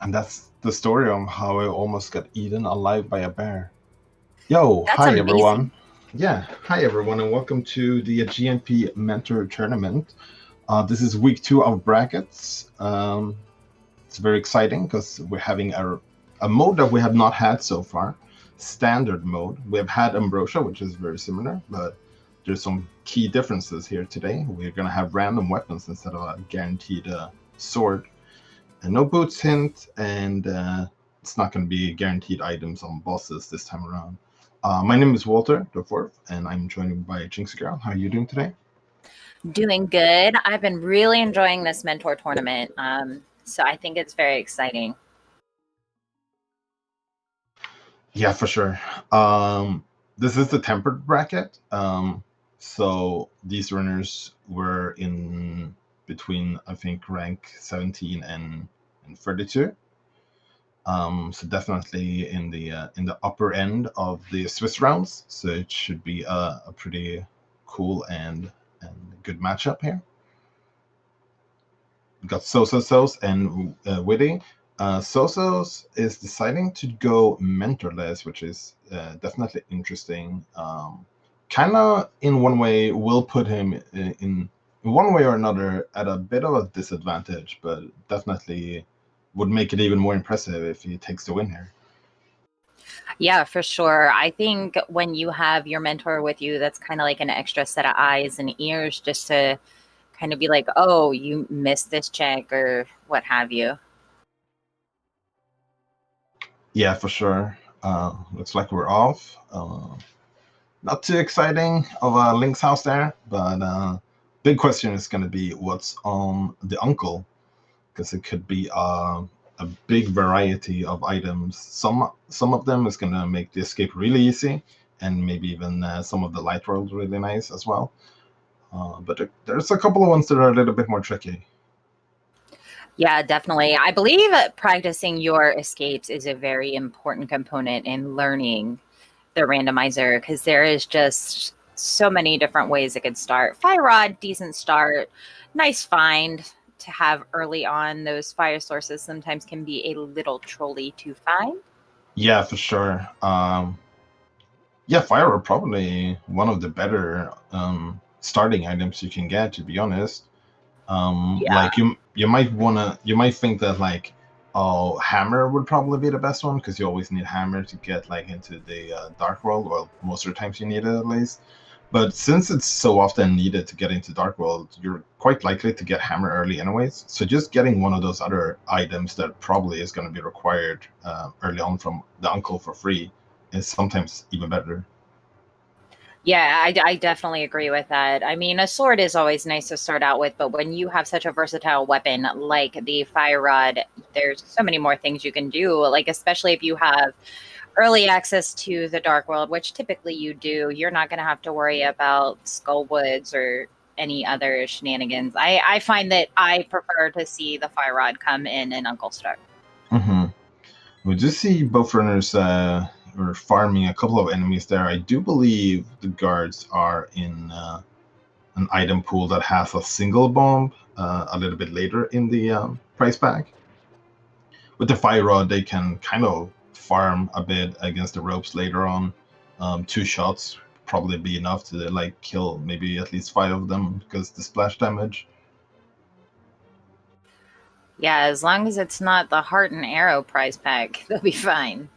And that's the story of how I almost got eaten alive by a bear. Yo, That's hi everyone. amazing. Yeah, hi everyone, and welcome to the GMP Mentor Tournament. This is week 2 of brackets. It's very exciting because we're having a mode that we have not had so far, standard mode. We have had Ambrosia, which is very similar, but there's some key differences here today. We're going to have random weapons instead of a guaranteed sword. And no boots hint, and it's not going to be guaranteed items on bosses this time around. My name is Walter the Fourth, and I'm joined by GynxyGirl. How are you doing today? Doing good. I've been really enjoying this mentor tournament. So I think it's very exciting. Yeah, for sure. This is the tempered bracket. So these runners were in between, I think, rank 17 and 32. So definitely in the upper end of the Swiss rounds. So it should be a pretty cool and good matchup here. We got sozsozsoz and Whitty. Sozsozsoz is deciding to go mentorless, which is definitely interesting. Kind of in one way will put him in one way or another at a bit of a disadvantage, but definitely would make it even more impressive if he takes the win here. Yeah, for sure. I think when you have your mentor with you, that's kind of like an extra set of eyes and ears just to kind of be like, oh, you missed this check or what have you. Yeah, for sure. Looks like we're off. Not too exciting of a Link's house there, but big question is going to be what's on the uncle, because it could be a big variety of items. Some of them is going to make the escape really easy, and maybe even some of the light world really nice as well. But there's a couple of ones that are a little bit more tricky. Yeah, definitely. I believe practicing your escapes is a very important component in learning the randomizer because there is just so many different ways it could start. Fire rod, decent start, nice find to have early on. Those fire sources sometimes can be a little trolly to find. Yeah, for sure. Yeah, fire are probably one of the better starting items you can get, to be honest. Yeah. Like you might think that like, oh, hammer would probably be the best one because you always need hammer to get like into the dark world. Well, most of the times you need it at least. But since it's so often needed to get into dark world, you're quite likely to get hammer early anyways. So just getting one of those other items that probably is going to be required early on from the uncle for free is sometimes even better. Yeah, I definitely agree with that. I mean, a sword is always nice to start out with, but when you have such a versatile weapon like the fire rod, there's so many more things you can do. Like, especially if you have early access to the dark world, which typically you do, you're not going to have to worry about Skullwoods or any other shenanigans. I find that I prefer to see the fire rod come in an Uncle Struck. Mm-hmm. We do see both runners are farming a couple of enemies there. I do believe the guards are in an item pool that has a single bomb a little bit later in the price pack. With the fire rod, they can kind of farm a bit against the ropes later on. 2 shots probably be enough to like kill maybe at least 5 of them because the splash damage. Yeah, as long as it's not the heart and arrow prize pack, they'll be fine.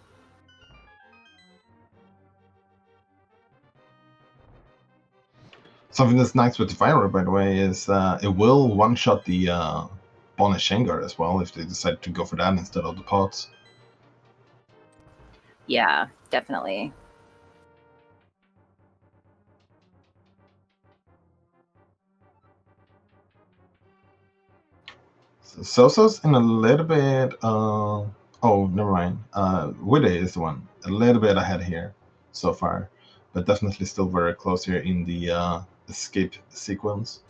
Something that's nice with the fire rod, by the way, is it will one-shot the bonus Shengar as well if they decide to go for that instead of the pots. Yeah, definitely. So Sosa's in a little bit. Oh, never mind. Whitty is the one a little bit ahead here so far, but definitely still very close here in the escape sequence.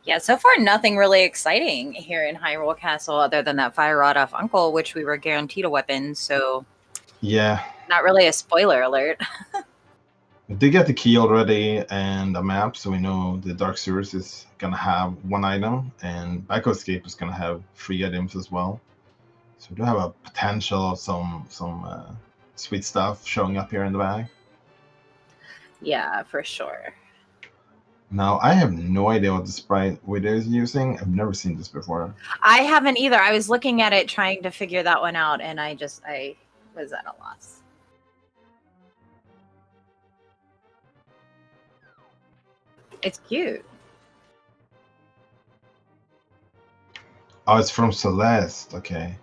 Yeah, so far nothing really exciting here in Hyrule Castle other than that fire rod off Uncle, which we were guaranteed a weapon, so Yeah, not really a spoiler alert. We did get the key already and a map, so we know the Dark Sewers is gonna have 1 item, and Back Escape is gonna have 3 items as well. So we do have a potential of some sweet stuff showing up here in the bag. Yeah, for sure. Now, I have no idea what the sprite Whitty is using. I've never seen this before. I haven't either. I was looking at it trying to figure that one out, and I was at a loss. It's cute. Oh, it's from Celeste. Okay.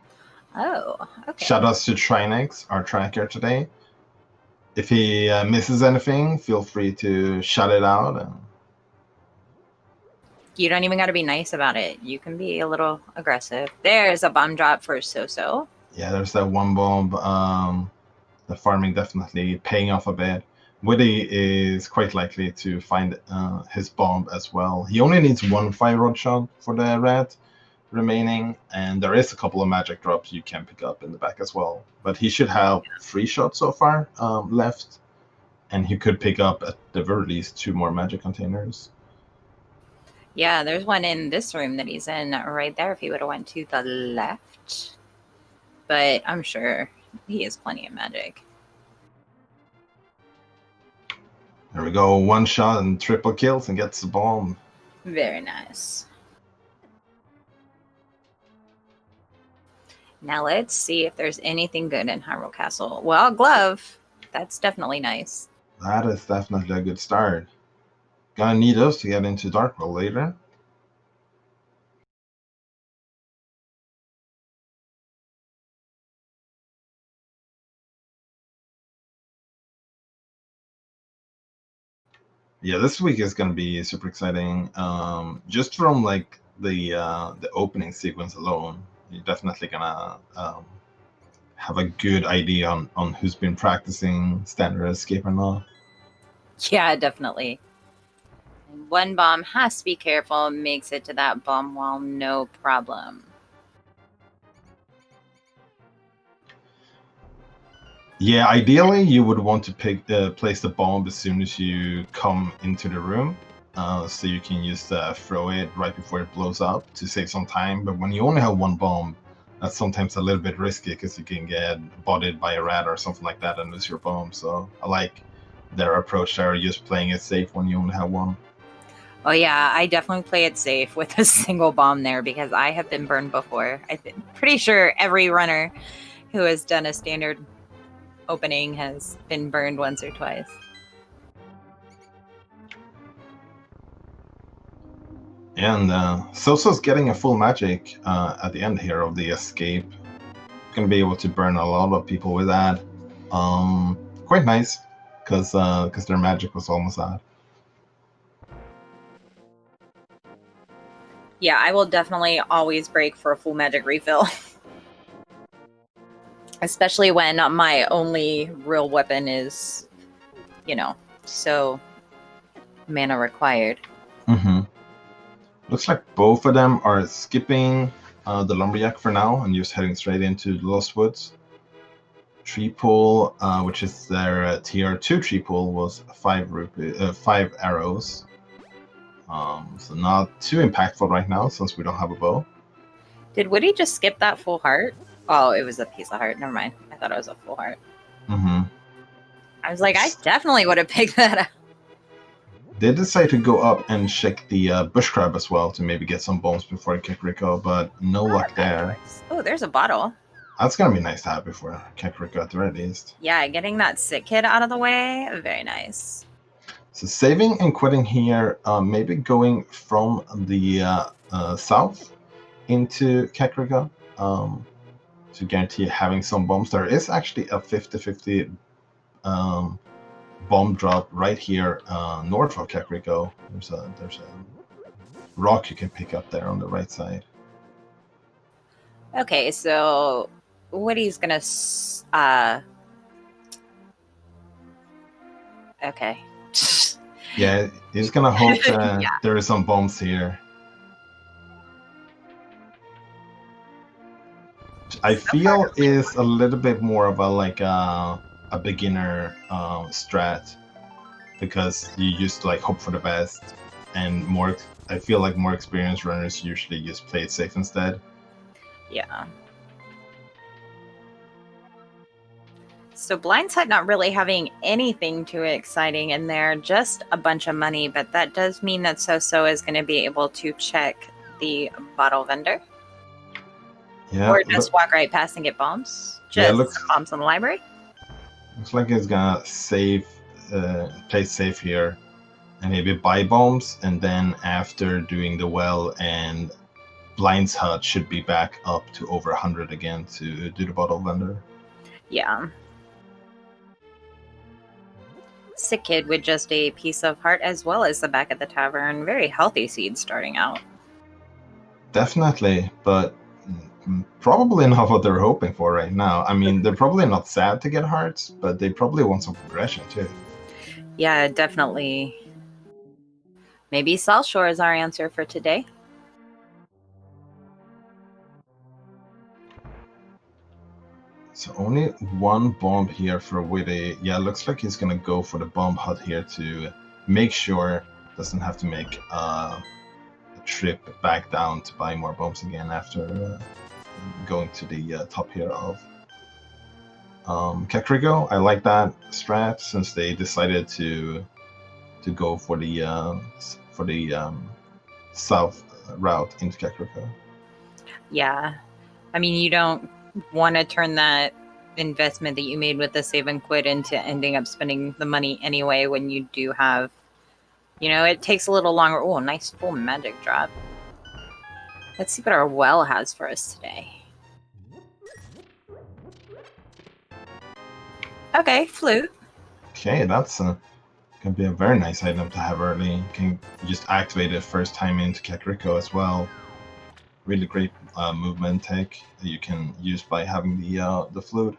Oh, okay. Shout outs to Trinexx, our tracker today. If he misses anything, feel free to shout it out. You don't even got to be nice about it. You can be a little aggressive. There's a bomb drop for Soso. Yeah, there's that 1 bomb. The farming definitely paying off a bit. Whitty is quite likely to find his bomb as well. He only needs 1 fire rod shot for the red remaining, and there is a couple of magic drops you can pick up in the back as well. But he should have 3 shots so far left, and he could pick up at the very least 2 more magic containers. Yeah, there's one in this room that he's in right there if he would have went to the left. But I'm sure he has plenty of magic. There we go, 1 shot and triple kills and gets the bomb. Very nice. Now let's see if there's anything good in Hyrule Castle. Well, glove. That's definitely nice. That is definitely a good start. Gonna need us to get into Dark World later. Yeah, this week is gonna be super exciting. Just from like the opening sequence alone, you're definitely gonna have a good idea on who's been practicing standard escape or not. Yeah, definitely. And 1 bomb has to be careful, makes it to that bomb wall, no problem. Yeah, ideally you would want to place the bomb as soon as you come into the room, so you can just throw it right before it blows up to save some time. But when you only have 1 bomb, that's sometimes a little bit risky because you can get bodied by a rat or something like that and lose your bomb. So I like their approach there, just playing it safe when you only have 1. Oh yeah, I definitely play it safe with a single bomb there because I have been burned before. I'm pretty sure every runner who has done a standard opening has been burned once or twice. And Soso's getting a full magic at the end here of the escape. Gonna be able to burn a lot of people with that. Quite nice, because their magic was almost out. Yeah, I will definitely always break for a full magic refill. Especially when my only real weapon is, so mana required. Mm-hmm. Looks like both of them are skipping the Lumberjack for now and just heading straight into the Lost Woods. Tree pull, which is their tier 2 tree pull, was 5 arrows. So not too impactful right now since we don't have a bow. Did Woody just skip that full heart? Oh, it was a piece of heart. Never mind. I thought it was a full heart. Mm-hmm. I was like, I definitely would have picked that up. They decide to go up and check the bush crab as well to maybe get some bones before Kakariko, but no luck there. Oh, there's a bottle. That's gonna be nice to have before Kakariko at the very least. Yeah, getting that sick kid out of the way, very nice. So saving and quitting here, maybe going from the south into Kakariko to guarantee having some bombs. There is actually a 50-50 bomb drop right here north of Kakariko. There's a rock you can pick up there on the right side. Okay, so Woody's gonna okay. Yeah, he's gonna hope that there is some bombs here. I feel is a little bit more of a beginner strat. because you just like hope for the best, and I feel like more experienced runners usually just play it safe instead. Yeah. So Blindside not really having anything too exciting in there, just a bunch of money, but that does mean that So is going to be able to check the bottle vendor. Yeah, Or just walk right past and get bombs. Just some bombs in the library. Looks like he's gonna play safe here, and maybe buy bombs, and then after doing the well and Blind's HUD should be back up to over 100 again to do the bottle vendor. Yeah. Sick kid with just a piece of heart as well as the back of the tavern. Very healthy seed starting out. Definitely, but probably not what they're hoping for right now. I mean, they're probably not sad to get hearts, but they probably want some progression too. Yeah, definitely. Maybe South Shore is our answer for today. So only one bomb here for Whitty. Yeah, looks like he's gonna go for the bomb HUD here to make sure doesn't have to make a trip back down to buy more bombs again after going to the top here of Kakariko. I like that strat since they decided to go for the south route into Kakariko. Yeah, I mean, you don't want to turn that investment that you made with the save and quit into ending up spending the money anyway when you do have, it takes a little longer. Oh, nice full magic drop. Let's see what our well has for us today. Okay, flute. Okay, that's can be a very nice item to have early. You can just activate it first time into Kakariko as well. Really great movement tech that you can use by having the flute.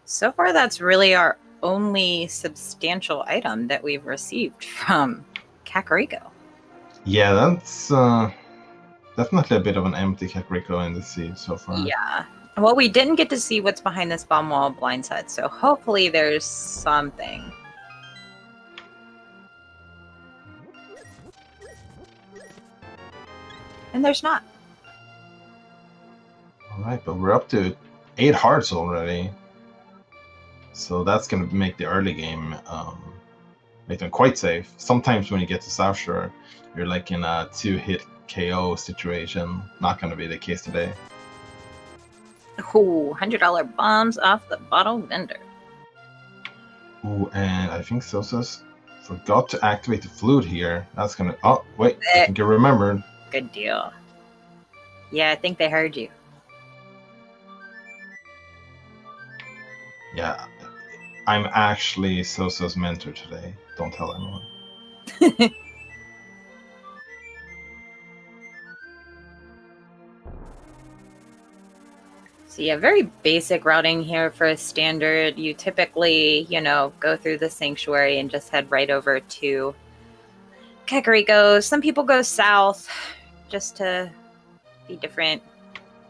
So far, that's really our only substantial item that we've received from Kakariko. Yeah, that's definitely a bit of an empty Kakariko in the sea so far. Yeah. Well, we didn't get to see what's behind this bomb wall blindside, so hopefully there's something. And there's not. All right, but we're up to 8 hearts already. So that's going to make the early game make them quite safe. Sometimes when you get to South Shore, you're like in a 2-hit KO situation. Not going to be the case today. Ooh, $100 bombs off the bottle vendor. Ooh, and I think sozsozsoz forgot to activate the flute here. That's going to... Oh, wait, I think you remembered. Good deal. Yeah, I think they heard you. Yeah, I'm actually sozsozsoz mentor today. Don't tell anyone. So yeah, very basic routing here for a standard. You typically, go through the sanctuary and just head right over to Kakariko. Some people go south just to be different,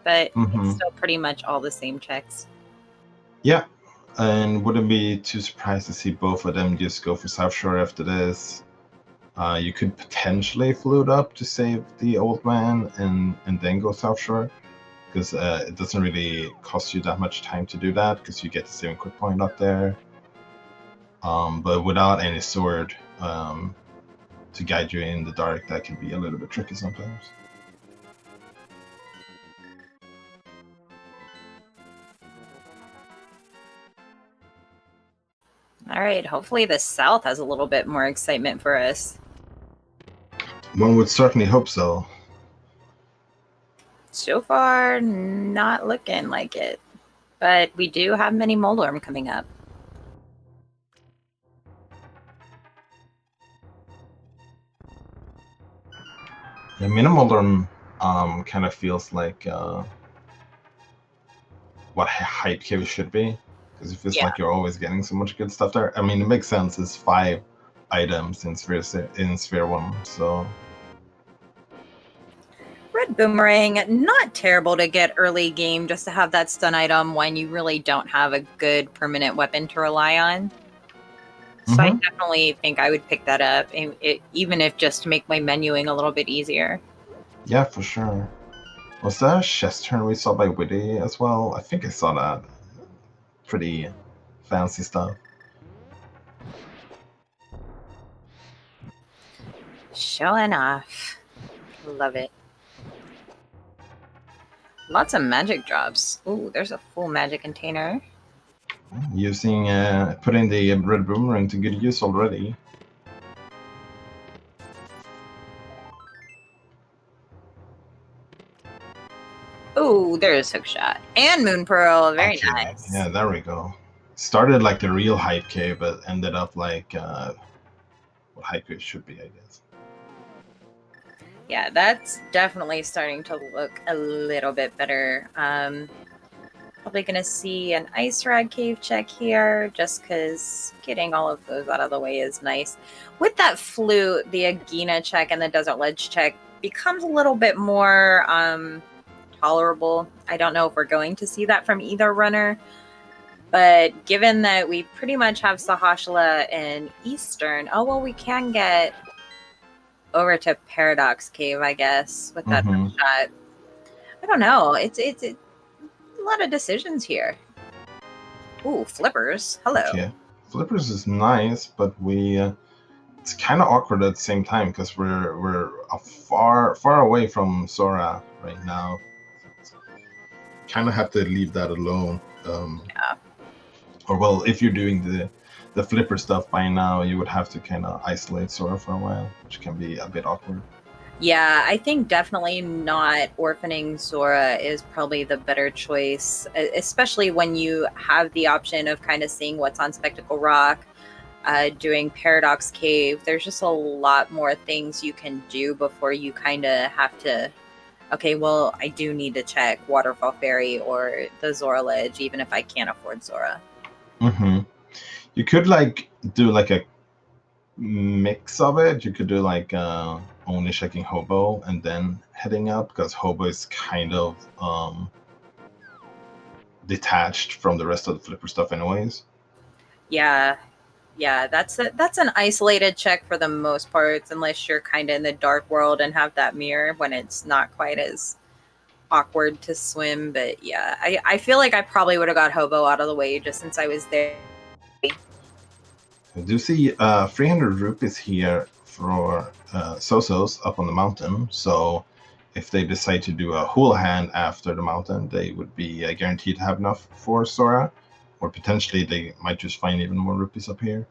but it's still pretty much all the same checks. Yeah, and wouldn't be too surprised to see both of them just go for South Shore after this. You could potentially flute up to save the old man and then go South Shore, because it doesn't really cost you that much time to do that, because you get the same quick point up there. But without any sword to guide you in the dark, that can be a little bit tricky sometimes. All right, hopefully the south has a little bit more excitement for us. One would certainly hope so. So far, not looking like it. But we do have Mini Moldorm coming up. Yeah, Mini Moldorm kind of feels like what hype cave should be, because it feels like you're always getting so much good stuff there. I mean, it makes sense. It's 5 items in Sphere 1, so... Red Boomerang, not terrible to get early game just to have that stun item when you really don't have a good permanent weapon to rely on. So I Mm-hmm. definitely think I would pick that up, even if just to make my menuing a little bit easier. Yeah, for sure. Was that a chest turn we saw by Whitty as well? I think I saw that. Pretty fancy stuff. Showing off. Love it. Lots of magic drops. Ooh, there's a full magic container. Using putting the red boomerang to good use already. Ooh, there's Hookshot. And Moon Pearl. Very Okay, nice. yeah, there we go. Started like the real hype cave, but ended up like what hype cave should be, I guess. Yeah, that's definitely starting to look a little bit better. Probably going to see an Ice Rod cave check here, just because getting all of those out of the way is nice. With that flute, the Agena check and the Desert Ledge check becomes a little bit more tolerable. I don't know if we're going to see that from either runner, but given that we pretty much have Sahashala and Eastern, oh, well, we can get over to Paradox Cave, I guess, with that Mm-hmm. shot. I don't know. It's a lot of decisions here. Ooh, flippers. Hello. Okay, flippers is nice, but we it's kind of awkward at the same time because we're far away from Sora right now. Kind of have to leave that alone. Yeah. Or well, if you're doing the flipper stuff by now, you would have to kind of isolate Sora for a while, which can be a bit awkward. Yeah, I think definitely not orphaning Zora is probably the better choice, especially when you have the option of kind of seeing what's on Spectacle Rock, doing Paradox Cave. There's just a lot more things you can do before you kind of have to, okay, well, I do need to check Waterfall Ferry or the Zora Ledge, even if I can't afford Zora. Mm-hmm. You could like do like a mix of it. You could do like only checking Hobo and then heading up, because Hobo is kind of detached from the rest of the flipper stuff anyways. Yeah, that's an isolated check for the most parts, unless you're kind of in the dark world and have that mirror when it's not quite as awkward to swim. But yeah, I feel like I probably would have got Hobo out of the way just since I was there. I do see 300 rupees here for sozsozsoz up on the mountain, so if they decide to do a hula hand after the mountain, they would be guaranteed to have enough for Sora, or potentially they might just find even more rupees up here.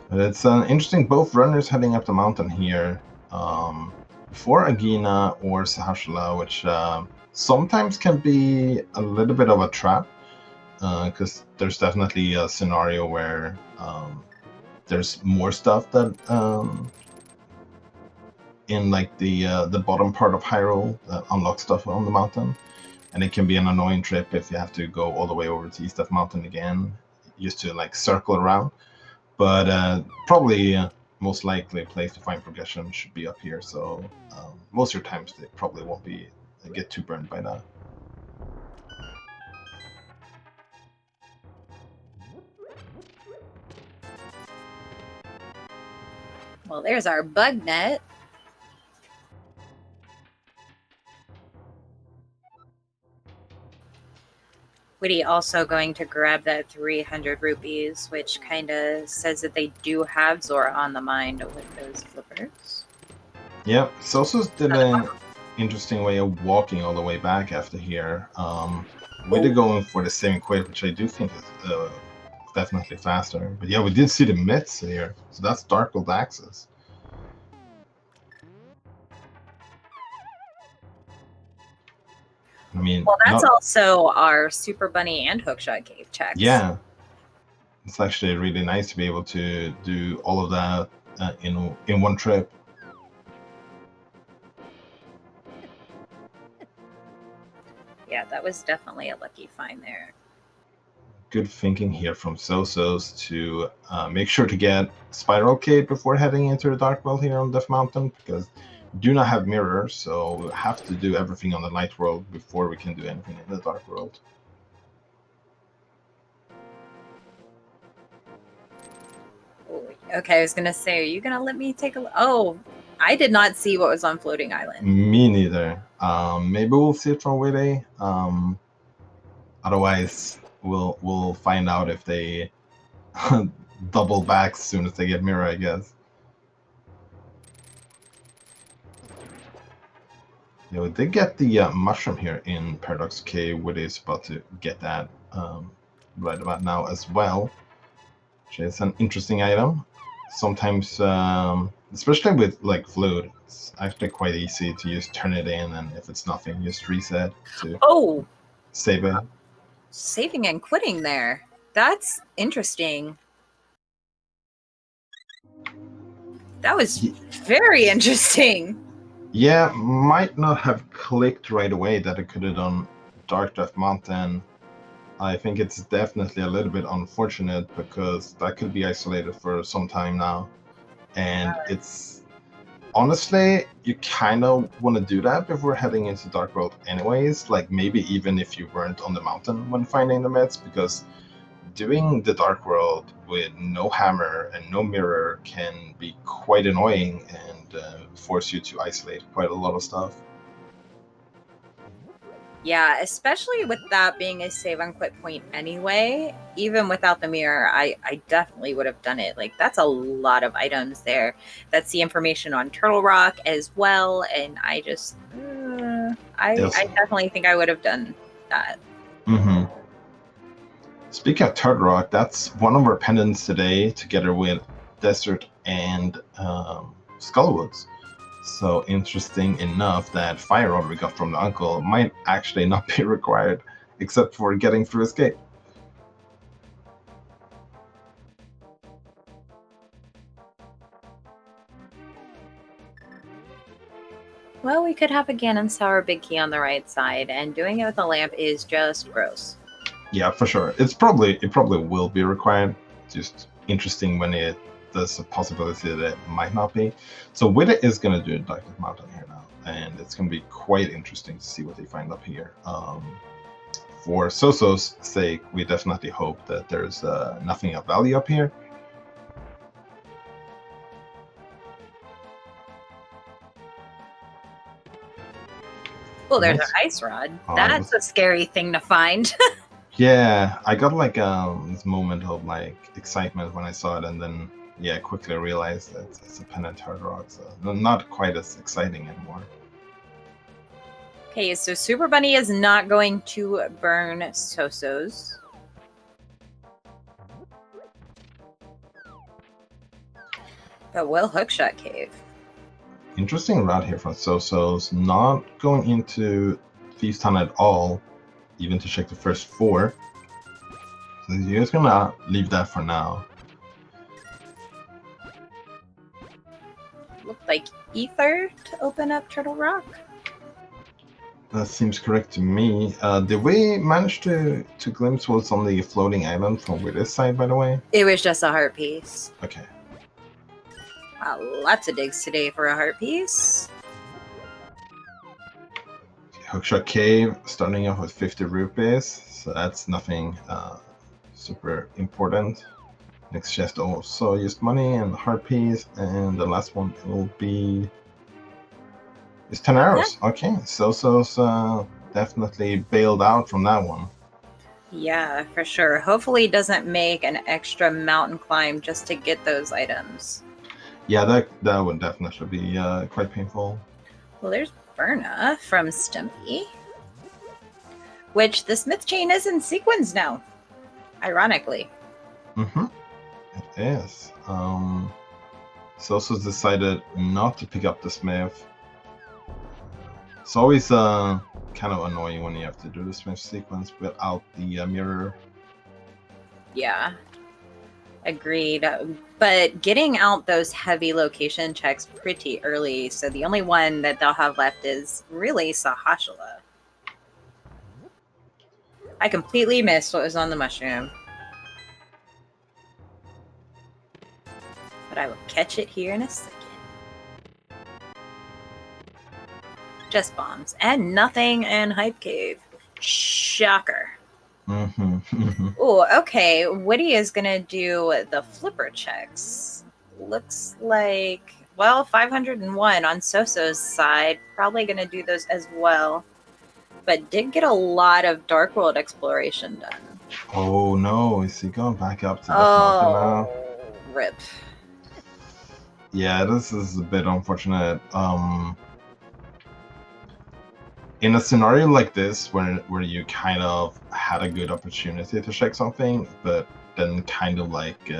But it's interesting, both runners heading up the mountain here for Agena or Sahashala, which sometimes can be a little bit of a trap, because there's definitely a scenario where there's more stuff that in like the bottom part of Hyrule that unlocks stuff on the mountain, and it can be an annoying trip if you have to go all the way over to East of Mountain again, just to like circle around. But probably most likely a place to find progression should be up here, so most of your times they probably won't be get too burned by that. Well, there's our bug net. Whitty also going to grab that 300 rupees, which kind of says that they do have Zora on the mind with those flippers. Yeah, sozsozsoz did an interesting way of walking all the way back after here. Whitty going for the same equate, which I do think is definitely faster. But yeah, we did see the myths here, so that's Darkwold Axis. I mean, well, that's also our Super Bunny and Hookshot cave checks. Yeah, it's actually really nice to be able to do all of that in one trip. Yeah, that was definitely a lucky find there. Good thinking here from sozsozsoz to make sure to get Spiral Cave before heading into the Dark World here on Death Mountain, because we do not have mirrors, so we have to do everything on the Light World before we can do anything in the Dark World. Okay, I was gonna say, are you gonna let me take a look? Oh, I did not see what was on Floating Island. Me neither. Maybe we'll see it from Whitty. Otherwise, we'll find out if they double back as soon as they get mirror, I guess. Yeah, we did get the mushroom here in Paradox Cave. Whitty's about to get that right about now as well, which is an interesting item. Sometimes, especially with like fluid, it's actually quite easy to just turn it in, and if it's nothing, just reset to save it. Saving and quitting there. That's interesting. That was very interesting. Yeah, might not have clicked right away that it could have done Dark Death Mountain. I think it's definitely a little bit unfortunate because that could be isolated for some time now. And it's honestly, you kind of want to do that before heading into Dark World anyways, like maybe even if you weren't on the mountain when finding the meds, because doing the Dark World with no hammer and no mirror can be quite annoying and force you to isolate quite a lot of stuff. Yeah, especially with that being a save and quit point anyway. Even without the mirror, I definitely would have done it. Like, that's a lot of items there. That's the information on Turtle Rock as well. And I just, I definitely think I would have done that. Mm-hmm. Speaking of Turtle Rock, that's one of our pendants today, together with Desert and Skullwoods. So interesting enough that Fire Rod we got from the uncle might actually not be required, except for getting through escape. Well, we could have a Ganon Sour Big Key on the right side, and doing it with a lamp is just gross. Yeah, for sure. It probably will be required. Just interesting when there's a possibility that it might not be. So Whitty is going to do Dark Death Mountain here now, and it's going to be quite interesting to see what they find up here. For Sozo's sake, we definitely hope that there's nothing of value up here. Well, there's an ice rod. That's a scary thing to find. Yeah, I got like this moment of like excitement when I saw it, and then quickly realized that it's a pendant hard rock, so not quite as exciting anymore. Okay, so Super Bunny is not going to burn Sozsozz. But will Hookshot Cave. Interesting route here from Sozsozz, not going into Thieves Town at all, even to check the first 4. So you're just gonna leave that for now. Looked like Ether to open up Turtle Rock. That seems correct to me. Did we manage to glimpse what's on the floating island from Whitty's side, by the way? It was just a heart piece. Okay. Wow, lots of digs today for a heart piece. Hookshot Cave starting off with 50 rupees, so that's nothing super important. Next chest also used money and heart piece, and the last one will be it's 10 arrows. Yeah. Okay, Sozsozz definitely bailed out from that one. Yeah, for sure. Hopefully, it doesn't make an extra mountain climb just to get those items. Yeah, that would definitely be quite painful. Well, there's Berna from Stumpy, which the Smith chain is in sequence now, ironically. Mm-hmm. It is. Sozsozz decided not to pick up the Smith. It's always kind of annoying when you have to do the Smith sequence without the mirror. Yeah, agreed. But getting out those heavy location checks pretty early, so the only one that they'll have left is really Sahashala. I completely missed what was on the mushroom. But I will catch it here in a second. Just bombs and nothing in Hype Cave. Shocker. Mm-hmm. Oh, okay. Whitty is gonna do the flipper checks. looks like, well, 501 on Soso's side. Probably going to do those as well. But did get a lot of Dark World exploration done. Oh no, is he going back up to Death Mountain now? Rip. Yeah, this is a bit unfortunate. In a scenario like this, where you kind of had a good opportunity to check something, but then kind of like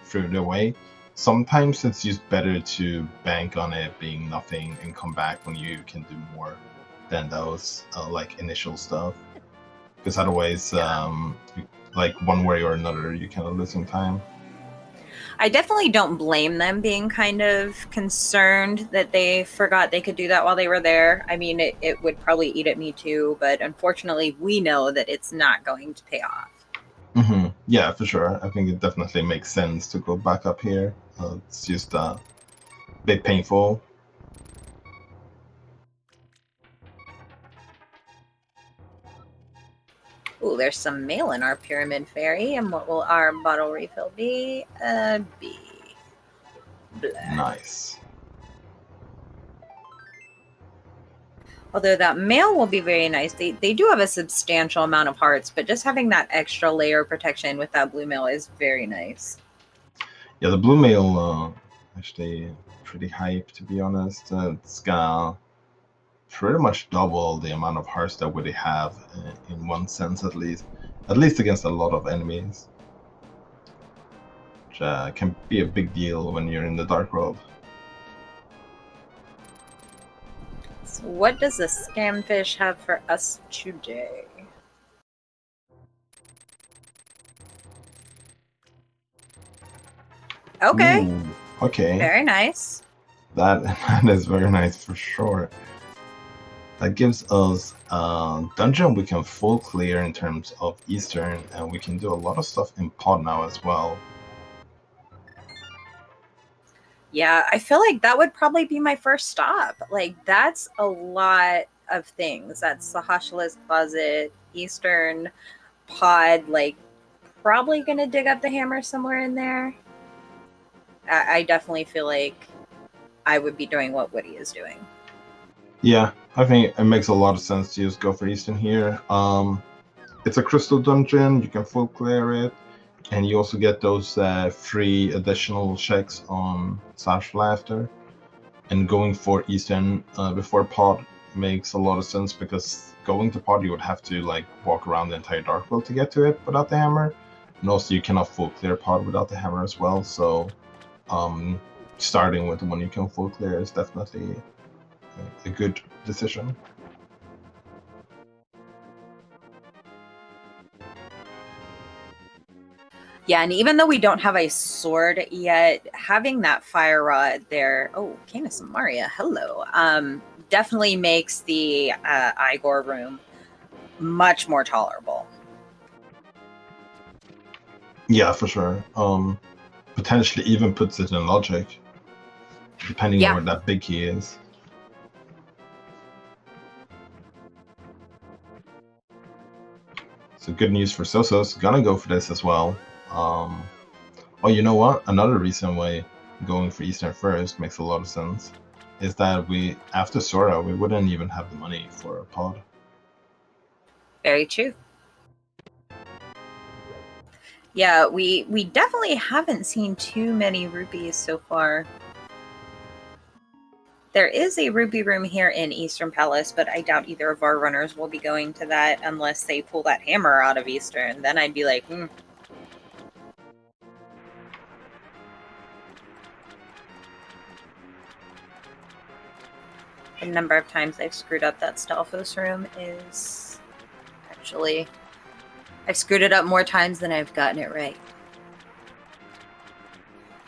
threw it away, sometimes it's just better to bank on it being nothing and come back when you can do more than those like initial stuff. Because otherwise, like one way or another, you kind of losing time. I definitely don't blame them being kind of concerned that they forgot they could do that while they were there. I mean, it would probably eat at me too, but unfortunately, we know that it's not going to pay off. Mm-hmm. Yeah, for sure. I think it definitely makes sense to go back up here. It's just a bit painful. Ooh, there's some mail in our pyramid fairy. And what will our bottle refill be? A B. Blah. Nice. Although that mail will be very nice. They do have a substantial amount of hearts, but just having that extra layer of protection with that blue mail is very nice. Yeah, the blue mail actually pretty hype, to be honest. It's got pretty much double the amount of hearts that Whitty have in one sense, at least against a lot of enemies, which can be a big deal when you're in the Dark World. So what does the scamfish have for us today? Okay. Ooh, okay. Very nice. That is very nice for sure. That gives us a dungeon we can full clear in terms of Eastern, and we can do a lot of stuff in pod now as well. Yeah, I feel like that would probably be my first stop. Like, that's a lot of things. That's the Hashala's Closet, Eastern, pod, like, probably going to dig up the hammer somewhere in there. I definitely feel like I would be doing what Whitty is doing. Yeah, I think it makes a lot of sense to just go for Eastern here. It's a crystal dungeon, you can full clear it, and you also get those 3 additional checks on Sash Laughter. And going for Eastern before pod makes a lot of sense, because going to pod you would have to like walk around the entire Dark World to get to it without the hammer, and also you cannot full clear pod without the hammer as well. So starting with the one you can full clear is definitely a good decision. Yeah, and even though we don't have a sword yet, having that fire rod there, oh, Canis and Maria, hello, definitely makes the Igor room much more tolerable. Yeah, for sure. Potentially even puts it in logic, depending on where that big key is. So good news for Sosos. Gonna go for this as well. Oh, you know what? Another reason why going for Eastern first makes a lot of sense is that after Sora, we wouldn't even have the money for a pod. Very true. Yeah, we definitely haven't seen too many rupees so far. There is a rupee room here in Eastern Palace, but I doubt either of our runners will be going to that unless they pull that hammer out of Eastern. Then I'd be like, The number of times I've screwed up that Stalfos room is actually... I've screwed it up more times than I've gotten it right.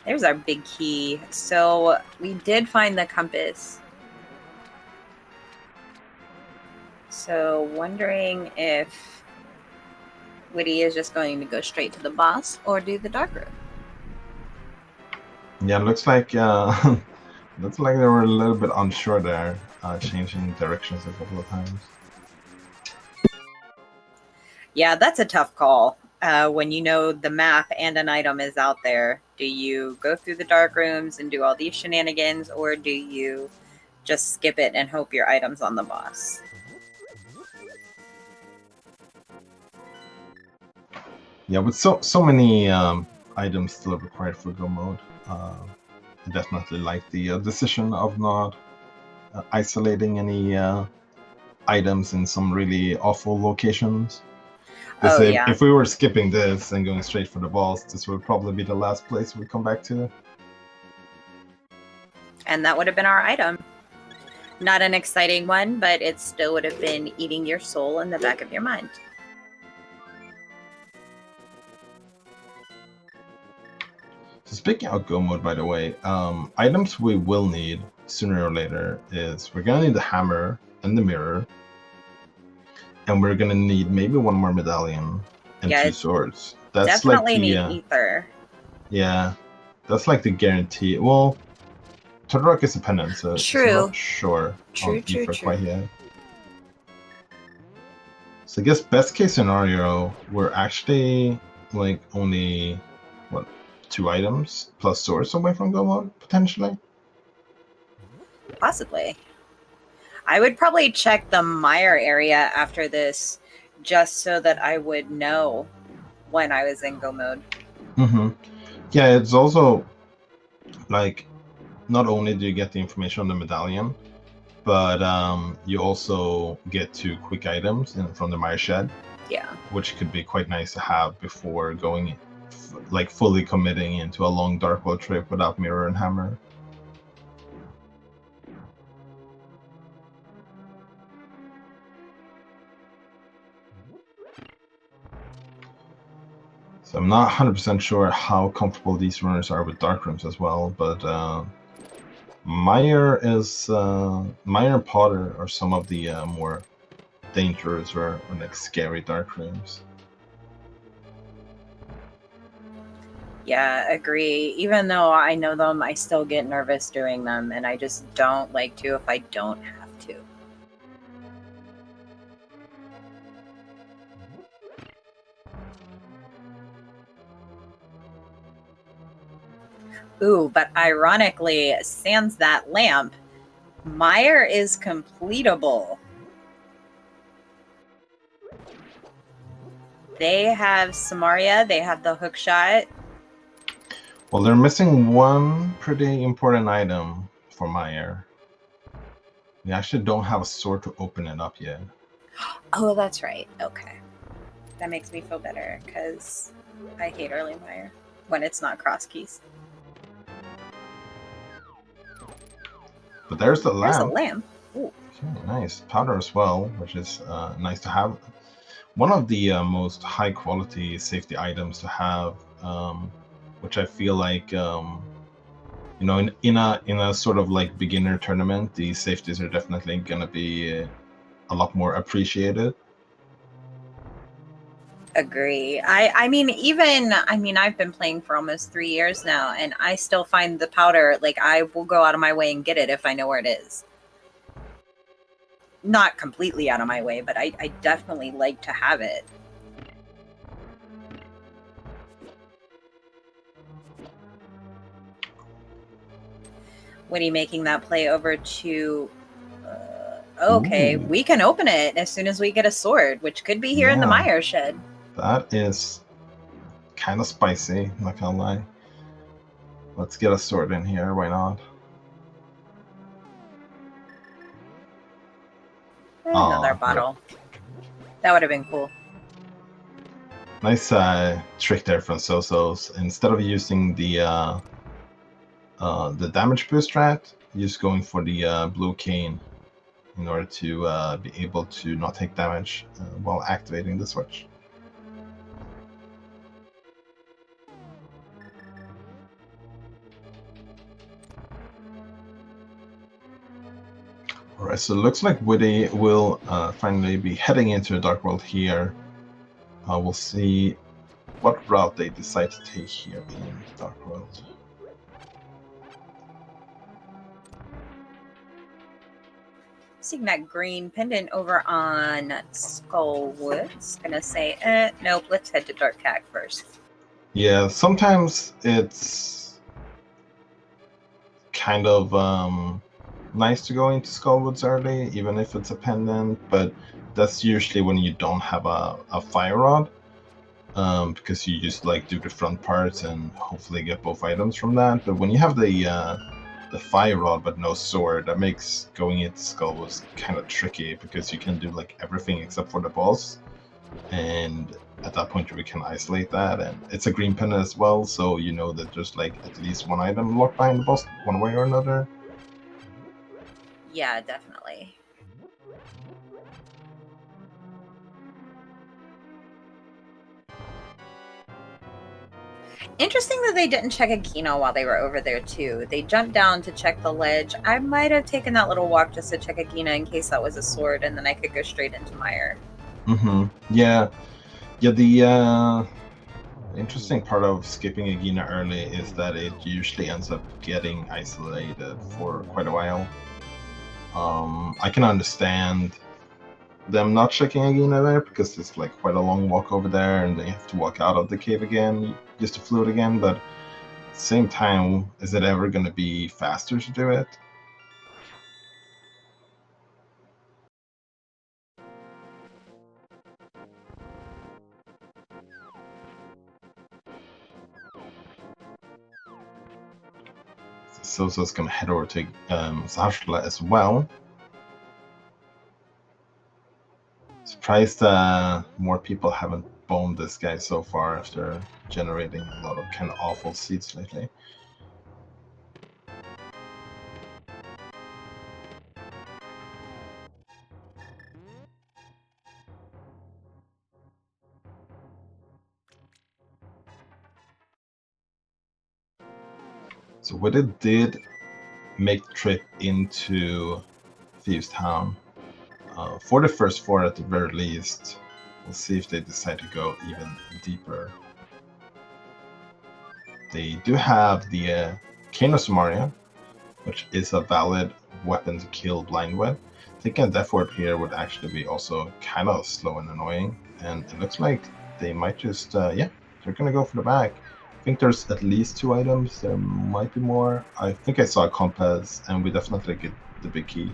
There's our big key. So we did find the compass. So wondering if Whitty is just going to go straight to the boss or do the dark room. Yeah, looks like they were a little bit unsure there, changing directions a couple of times. Yeah, that's a tough call. when you know the map and an item is out there, do you go through the dark rooms and do all these shenanigans, or do you just skip it and hope your item's on the boss? Yeah, with so many items still required for go mode, I definitely like the decision of not isolating any items in some really awful locations. Because if we were skipping this and going straight for the boss, this would probably be the last place we come back to. And that would have been our item. Not an exciting one, but it still would have been eating your soul in the back of your mind. So speaking of go mode, by the way, items we will need sooner or later is we're going to need the hammer and the mirror. And we're going to need maybe one more medallion and 2 swords. That's definitely like need ether. Yeah, that's like the guarantee. Well, Todoroki is a pendant, so I'm not sure on ether quite yet. So I guess best case scenario, we're actually like only, what, 2 items plus swords away from go mode, potentially? Possibly. I would probably check the mire area after this, just so that I would know when I was in go mode. Yeah, it's also like, not only do you get the information on the medallion, but you also get 2 quick items from the mire shed. Yeah. Which could be quite nice to have before going, like, fully committing into a long dark world trip without mirror and hammer. So I'm not 100% sure how comfortable these runners are with dark rooms as well, but Mire and Potter are some of the more dangerous or like scary dark rooms. Yeah, agree. Even though I know them, I still get nervous doing them, and I just don't like to if I don't have to. Ooh, but ironically, sans that lamp, Mire is completable. They have Samaria, they have the hook shot. Well, they're missing one pretty important item for Mire. We actually don't have a sword to open it up yet. Oh, that's right. Okay. That makes me feel better, because I hate early Mire when it's not cross keys. But there's the lamp. There's a lamp. Ooh. Okay, nice. Powder as well, which is nice to have. One of the most high quality safety items to have, which I feel like, you know, in a sort of like beginner tournament, these safeties are definitely going to be a lot more appreciated. Agree. I mean, I've been playing for almost 3 years now, and I still find the powder, like, I will go out of my way and get it if I know where it is. Not completely out of my way, but I definitely like to have it. Whitty making that play over to... okay, ooh. We can open it as soon as we get a sword, which could be here in the Mire shed. That is kind of spicy, not gonna lie. Let's get a sword in here, why not? Another bottle. That would have been cool. Nice trick there from sozsozsoz. Instead of using the damage boost strat, just going for the blue cane in order to be able to not take damage while activating the switch. Alright, so it looks like Whitty will finally be heading into the Dark World here. We'll see what route they decide to take here in Dark World. Seeing that green pendant over on Skullwoods. Gonna say, nope, let's head to Dark Cat first. Yeah, sometimes it's kind of nice to go into Skullwoods early, even if it's a pendant, but that's usually when you don't have a fire rod, because you just like do the front parts and hopefully get both items from that. But when you have the fire rod but no sword, that makes going into Skullwoods kind of tricky, because you can do like everything except for the boss, and at that point we can isolate that, and it's a green pendant as well, so you know that there's like at least one item locked behind the boss one way or another. Yeah, definitely. Interesting that they didn't check Agino while they were over there too. They jumped down to check the ledge. I might have taken that little walk just to check Agino in case that was a sword, and then I could go straight into Mire. Yeah. The interesting part of skipping Agino early is that it usually ends up getting isolated for quite a while. I can understand them not checking Agino there, because it's like quite a long walk over there, and they have to walk out of the cave again just to float again, but at the same time, is it ever going to be faster to do it? Sozsozsoz going to head over to Zashla as well. Surprised more people haven't boned this guy so far after generating a lot of kind of awful seeds lately. So Whitty did make the trip into Thieves Town for the first 4 at the very least. We'll see if they decide to go even deeper. They do have the Kano Samaria, which is a valid weapon to kill blind with. I think a Death Ward here would actually be also kind of slow and annoying, and it looks like they might just, yeah, they're going to go for the back. I think there's at least 2 items, there might be more. I think I saw a compass, and we definitely get the big key.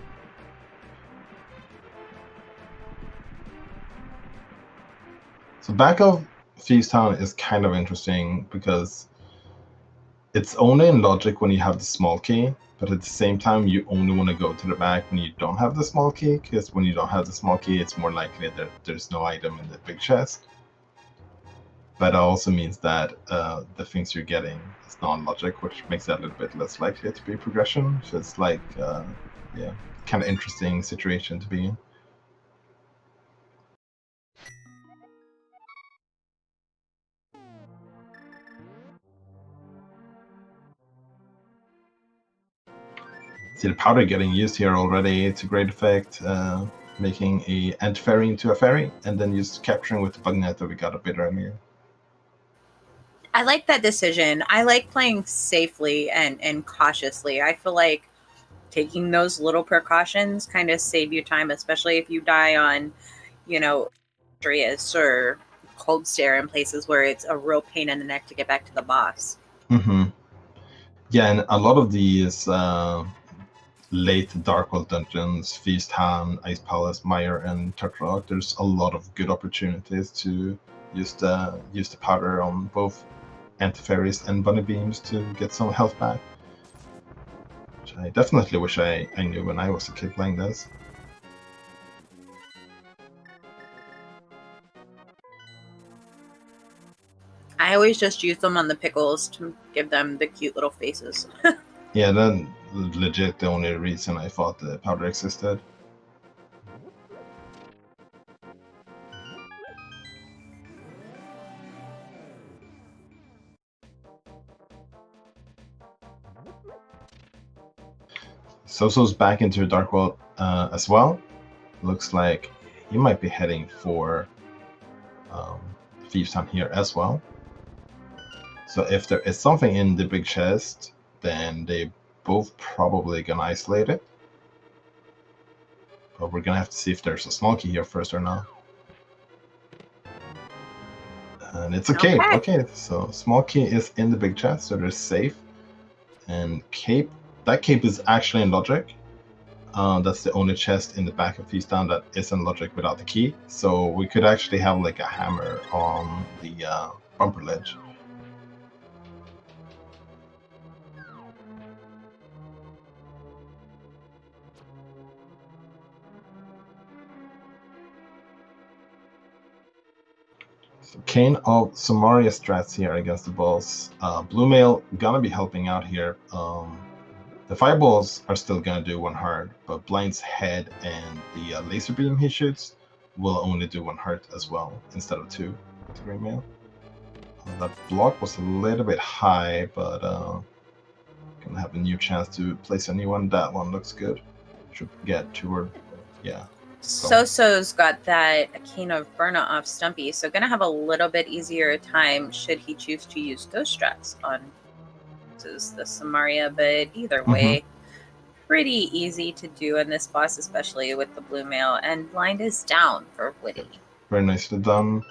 So back of Thieves Town is kind of interesting, because it's only in logic when you have the small key, but at the same time you only want to go to the back when you don't have the small key, because when you don't have the small key it's more likely that there's no item in the big chest. But it also means that the things you're getting is non-logic, which makes that a little bit less likely to be progression. So it's like, yeah, kind of interesting situation to be in. See the powder getting used here already. It's a great effect, making a anti-fairy into a fairy, and then just capturing with the bug net that we got a bit earlier. I like that decision. I like playing safely and cautiously. I feel like taking those little precautions kind of save you time, especially if you die on, you know, Darius or Cold Stare in places where it's a real pain in the neck to get back to the boss. Yeah, and a lot of these late Darkworld dungeons, Feast Town, Ice Palace, Mire, and Turtle, there's a lot of good opportunities to use the powder on both anti-fairies and bunny beams to get some health back, which I definitely wish I knew when I was a kid playing this. I always just use them on the pickles to give them the cute little faces. Yeah, that's legit the only reason I thought the powder existed. Soso's back into Darkworld as well. Looks like he might be heading for Thieves Town here as well. So if there is something in the big chest, then they both probably gonna isolate it. But we're gonna have to see if there's a small key here first or not. And it's a cape. Okay, so small key is in the big chest, so they're safe. And cape, that cape is actually in logic. That's the only chest in the back of Feast Down that is in logic without the key. So we could actually have like a hammer on the bumper ledge. So Kane of Samaria strats here against the balls. Blue Mail gonna be helping out here. The fireballs are still gonna do one hard, but Blind's head and the laser beam he shoots will only do one hurt as well instead of two to Green Mail. That block was a little bit high, but gonna have a new chance to place a new one. That one looks good. Should get toward, yeah. Soso's got that Cane of Burna off Stumpy, so gonna have a little bit easier time should he choose to use those strats on the Samaria, but either way, pretty easy to do in this boss, especially with the Blue Mail, and Blind is down for Whitty. Very nicely done.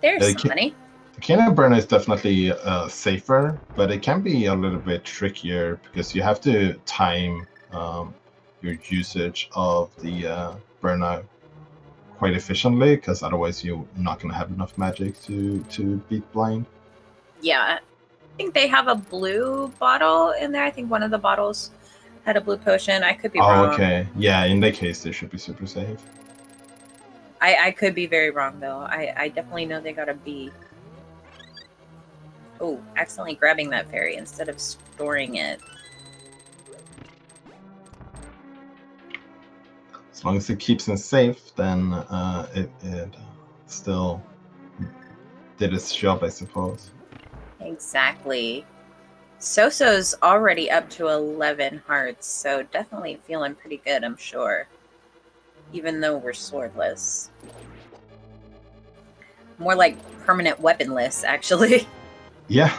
There's some money. The Cane of Burna is definitely safer, but it can be a little bit trickier because you have to time your usage of the Burna quite efficiently, because otherwise you're not going to have enough magic to beat Blind. Yeah, I think they have a blue bottle in there. I think one of the bottles had a blue potion. I could be wrong. Okay. Yeah, in that case, they should be super safe. I could be very wrong, though. I definitely know they got a B. Oh, accidentally grabbing that fairy instead of storing it. As long as it keeps it safe, then it still did its job, I suppose. Exactly. Soso's already up to 11 hearts, so definitely feeling pretty good, I'm sure. Even though we're swordless. More like permanent weaponless, actually. Yeah,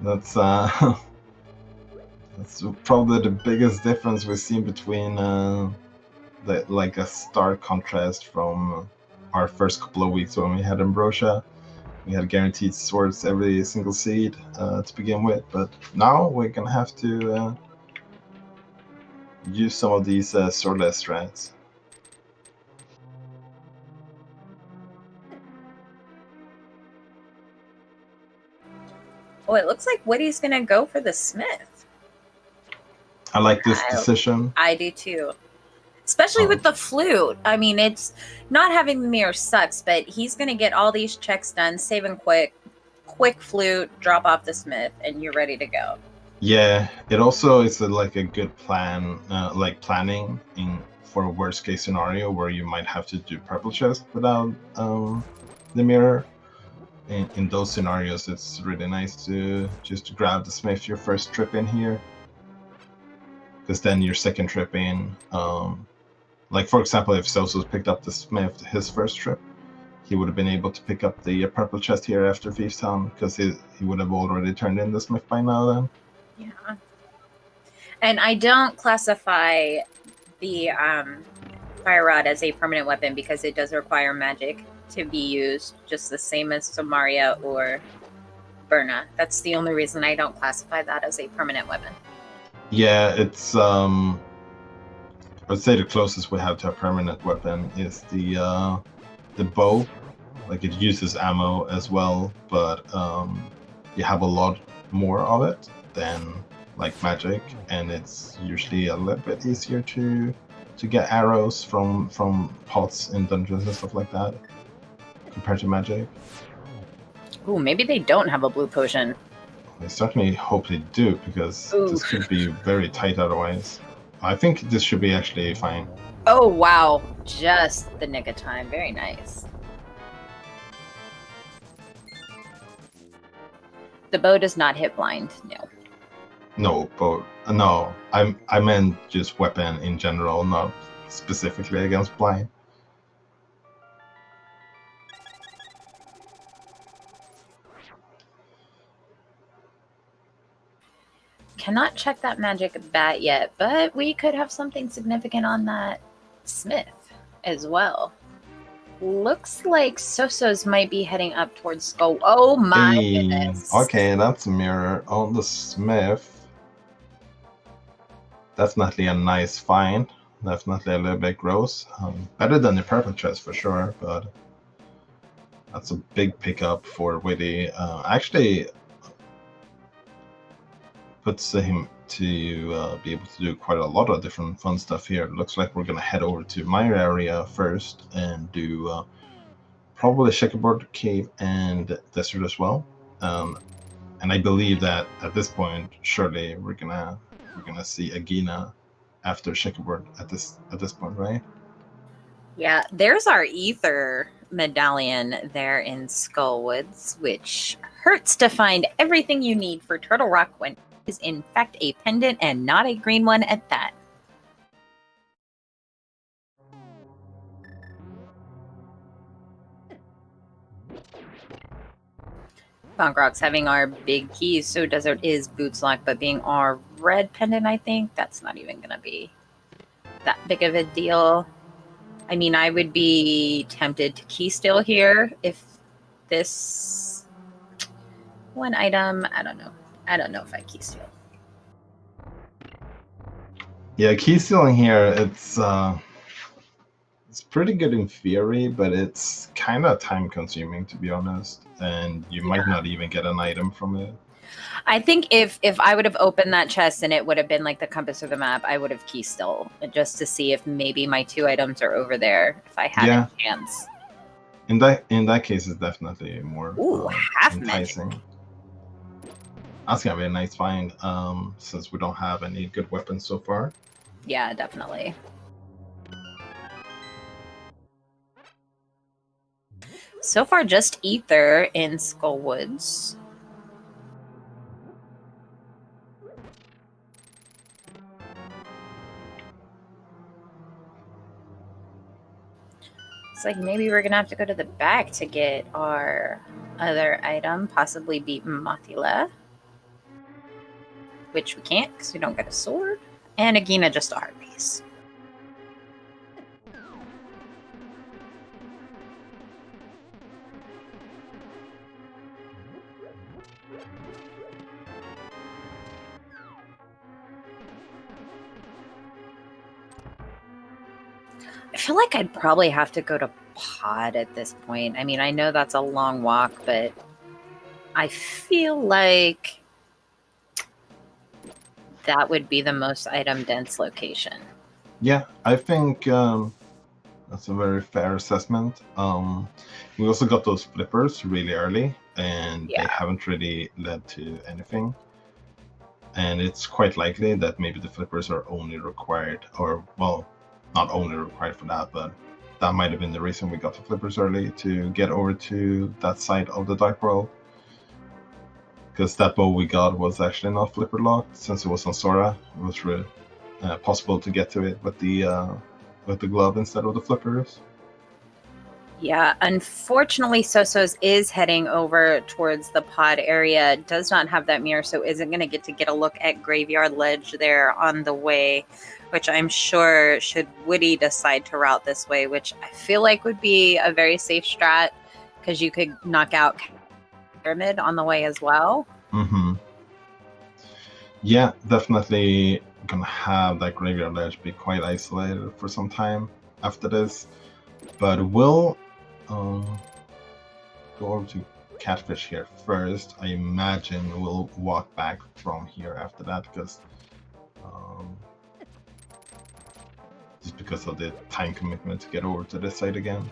that's probably the biggest difference we've seen between like a stark contrast from our first couple of weeks when we had Ambrosia. We had guaranteed swords every single seed to begin with, but now we're gonna have to use some of these swordless strats. Oh, it looks like Whitty's gonna go for the smith. I like this decision. I do too. Especially with the flute. I mean, it's not having the mirror sucks, but he's going to get all these checks done, save and quick flute, drop off the smith, and you're ready to go. Yeah, it also is like a good plan, like planning for a worst case scenario where you might have to do purple chest without the mirror. In those scenarios, it's really nice to just grab the smith your first trip in here, because then your second trip in, like for example, if Sozsozsoz picked up the smith his first trip, he would have been able to pick up the purple chest here after Thief's Town, because he would have already turned in the smith by now then. Yeah. And I don't classify the fire rod as a permanent weapon because it does require magic to be used, just the same as Samaria or Burna. That's the only reason I don't classify that as a permanent weapon. Yeah, it's I would say the closest we have to a permanent weapon is the bow. Like, it uses ammo as well, but you have a lot more of it than like magic, and it's usually a little bit easier to get arrows from pots in dungeons and stuff like that compared to magic. Ooh, maybe they don't have a blue potion. I certainly hope they do, because this could be very tight otherwise. I think this should be actually fine. Oh, wow. Just the nick of time. Very nice. The bow does not hit blind, no. No, bow. No, I meant just weapon in general, not specifically against blind. cannot check that magic bat yet, but we could have something significant on that smith as well. Looks like Sozsozsoz might be heading up towards Skull. Oh my goodness. Okay, that's a mirror. Oh, the smith. Definitely a nice find. Definitely a little bit gross. Better than the purple chest for sure, but that's a big pickup for Whitty. Actually, puts him to be able to do quite a lot of different fun stuff here. It looks like we're going to head over to my area first and do probably checkerboard, cave, and desert as well. And I believe that at this point, surely we're gonna see Agina after checkerboard at this point, right? Yeah, there's our ether medallion there in Skullwoods, which hurts to find everything you need for Turtle Rock when it is in fact a pendant and not a green one at that. Punk Rock's having our big keys, so Desert is Boots Lock, but being our red pendant, I think that's not even gonna be that big of a deal. I mean, I would be tempted to key steal here if this one item, I don't know. I don't know if I key steal. Yeah, key stealing here, it's pretty good in theory, but it's kind of time consuming, to be honest, and you might not even get an item from it. I think if I would have opened that chest and it would have been like the compass or the map, I would have key still just to see if maybe my 2 items are over there if I had a chance. In that case, it's definitely more half enticing. magic. That's gonna be a nice find, since we don't have any good weapons so far. Yeah, definitely. So far, just ether in Skullwoods. It's like maybe we're gonna have to go to the back to get our other item, possibly beat Mothila, which we can't because we don't get a sword, and Agina just a heart piece. I feel like I'd probably have to go to Pod at this point. I mean, I know that's a long walk, but I feel like that would be the most item dense location. Yeah, I think that's a very fair assessment. We also got those flippers really early, and they haven't really led to anything. And it's quite likely that maybe the flippers are only required, or well, not only required for that, but that might have been the reason we got the flippers early, to get over to that side of the Dark World. Because that bow we got was actually not flipper locked, since it was on Sora. It was really possible to get to it with the glove instead of the flippers. Yeah, unfortunately, Sozsozsoz is heading over towards the pod area. Does not have that mirror, so isn't going to get a look at Graveyard Ledge there on the way, which I'm sure should Whitty decide to route this way, which I feel like would be a very safe strat because you could knock out Pyramid on the way as well. Mm-hmm. Yeah, definitely gonna have that Graveyard Ledge be quite isolated for some time after this, but we'll go over to Catfish here first. I imagine we'll walk back from here after that, because just because of the time commitment to get over to this side again.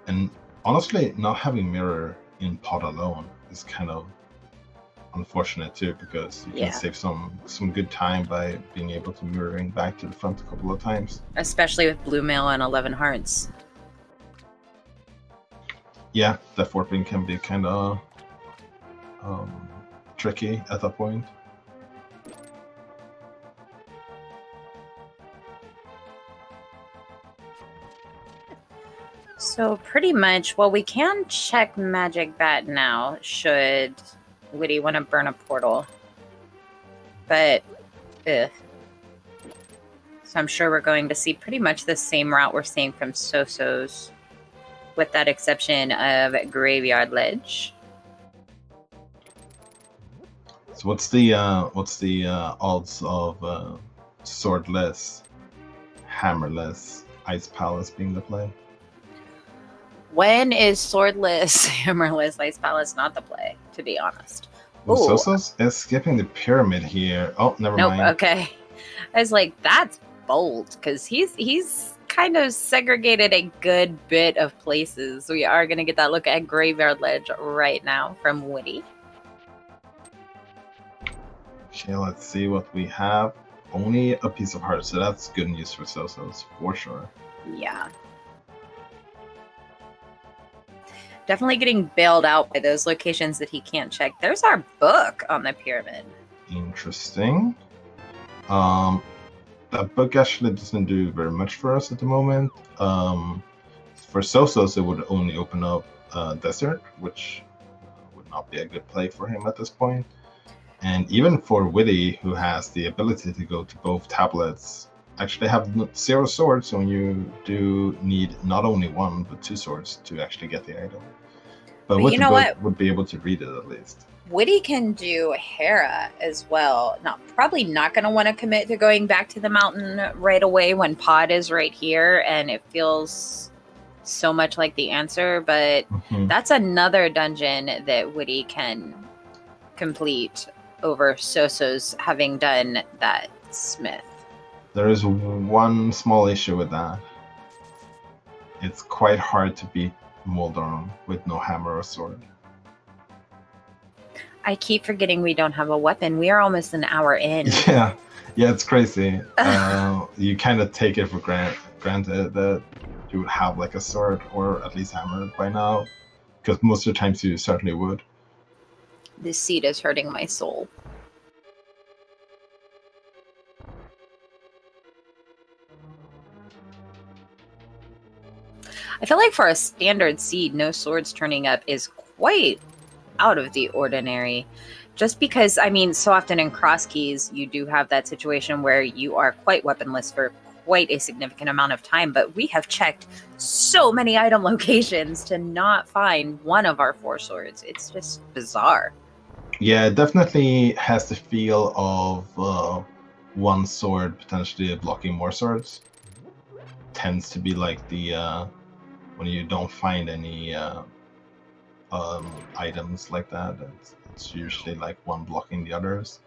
And honestly, not having mirror in pod alone is kind of unfortunate too, because you can save some good time by being able to mirroring back to the front a couple of times. Especially with Blue Mail and 11 Hearts. Yeah, Death Warping can be kind of tricky at that point. So pretty much, well, we can check Magic Bat now, should Whitty want to burn a portal. But, ugh. So I'm sure we're going to see pretty much the same route we're seeing from sozsozsoz, with that exception of Graveyard Ledge. So what's the odds of swordless, hammerless, ice palace being the play? When is swordless, hammerless Ice Palace not the play, to be honest? Well, sozsozsoz is skipping the pyramid here. Oh, never mind. Okay. I was like, that's bold, because he's kind of segregated a good bit of places. We are going to get that look at Graveyard Ledge right now from Whitty. Okay, let's see what we have. Only a piece of heart, so that's good news for sozsozsoz, for sure. Yeah. Definitely getting bailed out by those locations that he can't check. There's our book on the pyramid. Interesting. That book actually doesn't do very much for us at the moment. For sozsozsoz, it would only open up desert, which would not be a good play for him at this point. And even for Whitty, who has the ability to go to both tablets, actually have 0 swords, so you do need not only 1 but 2 swords to actually get the item. But with the book, would be able to read it at least. Whitty can do Hera as well. Probably not going to want to commit to going back to the mountain right away when Pod is right here, and it feels so much like the answer. But that's another dungeon that Whitty can complete over sozsozsoz, having done that Smith. There is one small issue with that. It's quite hard to beat Moldorm with no hammer or sword. I keep forgetting we don't have a weapon. We are almost an hour in. Yeah, it's crazy. You kind of take it for granted that you would have like a sword or at least hammer by now, because most of the times you certainly would. This seat is hurting my soul. I feel like for a standard seed, no swords turning up is quite out of the ordinary. Just because, I mean, so often in cross keys, you do have that situation where you are quite weaponless for quite a significant amount of time, but we have checked so many item locations to not find one of our 4 swords. It's just bizarre. Yeah, it definitely has the feel of 1 sword potentially blocking more swords. Tends to be like the when you don't find any items like that, it's usually like 1 blocking the others.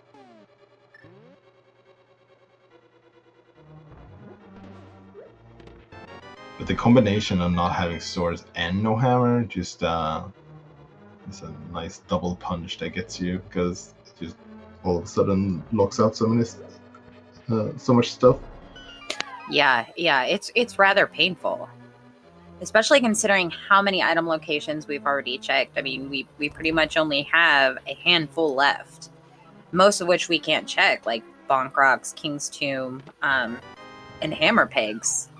But the combination of not having swords and no hammer just it's a nice double punch that gets you, because it just all of a sudden knocks out so much stuff. Yeah, it's rather painful, especially considering how many item locations we've already checked. I mean, we pretty much only have a handful left, most of which we can't check, like Bonk Rocks, King's Tomb, and Hammer Pegs.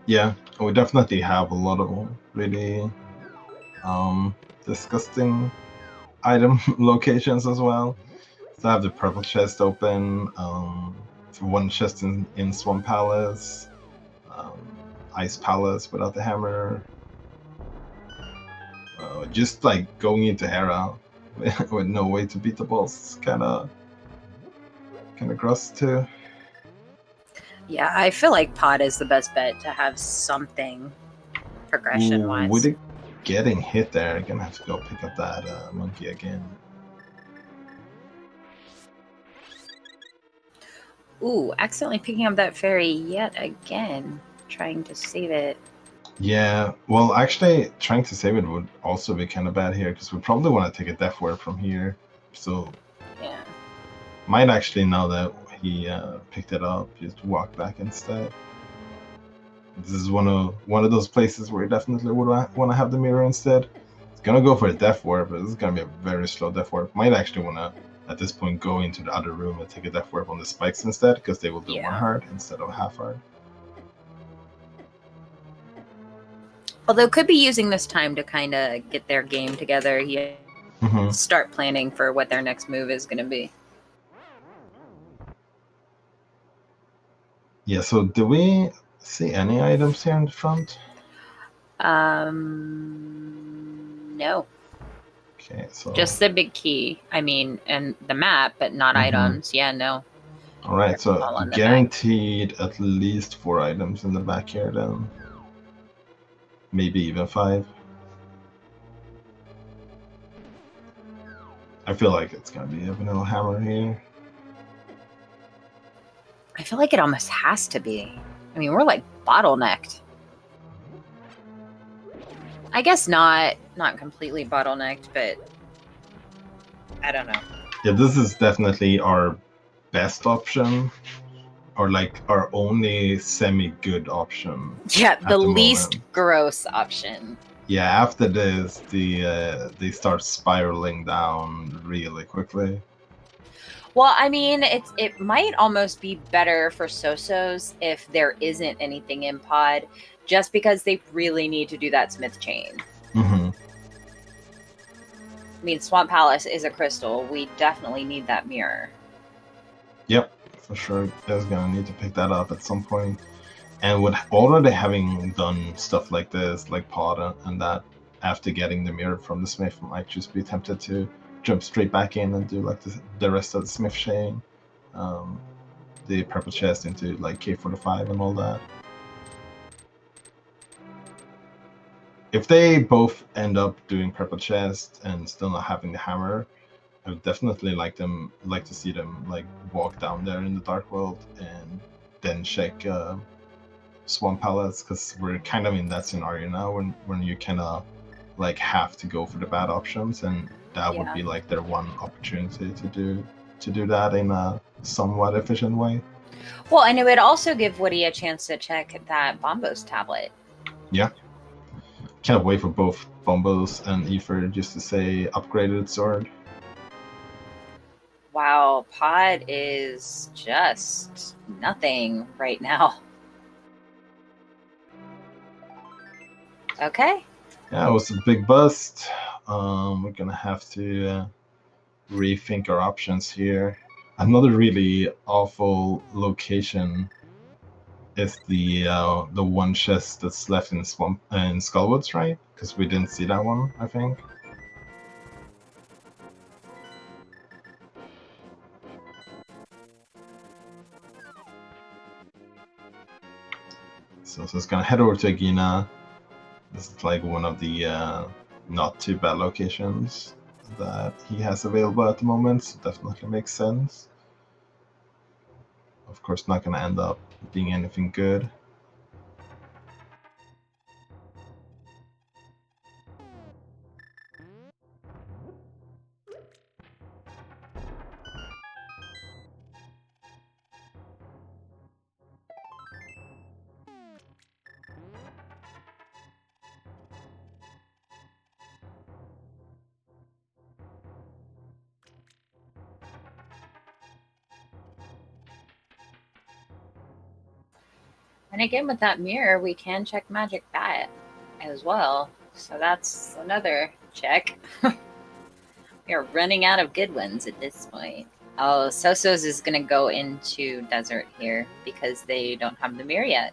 Yeah, we definitely have a lot of really disgusting item locations as well. So I have the purple chest open, 1 chest in Swamp Palace, Ice Palace without the hammer. Just like going into Hera with no way to beat the boss, kind of gross too. Yeah, I feel like Pod is the best bet to have something progression-wise. With it getting hit there, I'm gonna have to go pick up that monkey again. Ooh, accidentally picking up that fairy yet again. Trying to save it. Yeah, well, actually, trying to save it would also be kind of bad here, because we probably want to take a death ward from here. So, yeah, might actually, now that he picked it up, just walk back instead. This is one of those places where you definitely would want to have the mirror instead. It's gonna go for a death ward, but this is gonna be a very slow death ward. Might actually want to, at this point, go into the other room and take a death ward on the spikes instead, because they will do 1 hard instead of half hard. Although could be using this time to kind of get their game together. Start planning for what their next move is going to be. Yeah, so do we see any items here in the front? No. Okay, so Just the big key. I mean, and the map, but not items. Yeah, no. all right, so All on the guaranteed at least 4 items in the back here then. Maybe even 5. I feel like it's gonna be a vanilla hammer here. I feel like it almost has to be. I mean, we're like bottlenecked. I guess not completely bottlenecked, but I don't know. Yeah, this is definitely our best option, or like our only semi-good option. Yeah, the least moment. gross option. Yeah, after this, they start spiraling down really quickly. Well, I mean, it might almost be better for sozsozsoz if there isn't anything in pod, just because they really need to do that smith chain. Mm-hmm. I mean, Swamp Palace is a crystal. We definitely need that mirror. Yep, for sure. Is gonna need to pick that up at some point. And with already having done stuff like this, like pod and that, after getting the mirror from the smith, I might just be tempted to jump straight back in and do like the rest of the smith chain, the purple chest into like K45 and all that. If they both end up doing purple chest and still not having the hammer, I would definitely like to see them like walk down there in the dark world and then check Swamp Palace, because we're kind of in that scenario now when you kind of like have to go for the bad options, and that would be like their one opportunity to do that in a somewhat efficient way. Well, and it would also give Whitty a chance to check that Bombos tablet. Yeah. Can't wait for both Bombos and Ether just to say upgraded sword. Wow, pod is just nothing right now. Okay. Yeah, it was a big bust. We're gonna have to rethink our options here. Another really awful location is the one chest that's left in Swamp in Skullwoods, right? Because we didn't see that one, I think. So it's gonna head over to Agina. This is like one of the not too bad locations that he has available at the moment, so definitely makes sense. Of course, not gonna end up being anything good. And again, with that mirror, we can check Magic Bat as well. So that's another check. We are running out of good ones at this point. Oh, sozsozsoz is going to go into desert here because they don't have the mirror yet.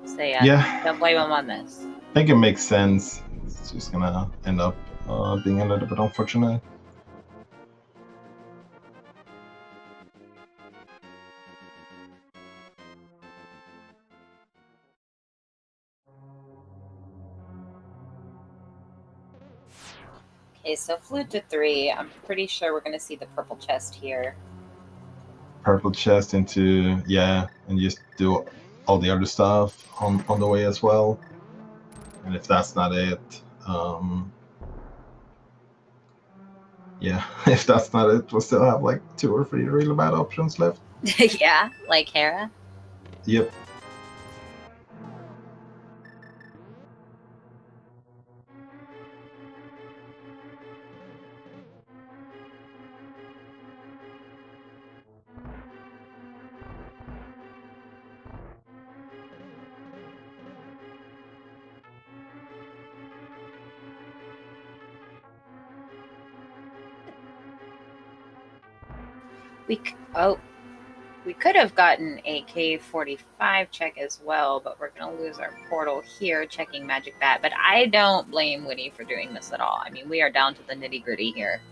So yeah, don't blame them on this. I think it makes sense. It's just gonna end up being a little bit unfortunate. Okay, so flute to 3. I'm pretty sure we're going to see the purple chest here. Purple chest into, yeah, and just do all the other stuff on the way as well. And if that's not it, yeah, if that's not it, we'll still have like 2 or 3 really bad options left. Yeah, like Hera. Yep. Oh, We could have gotten a K45 check as well, but we're going to lose our portal here checking Magic Bat. But I don't blame Whitty for doing this at all. I mean, we are down to the nitty-gritty here.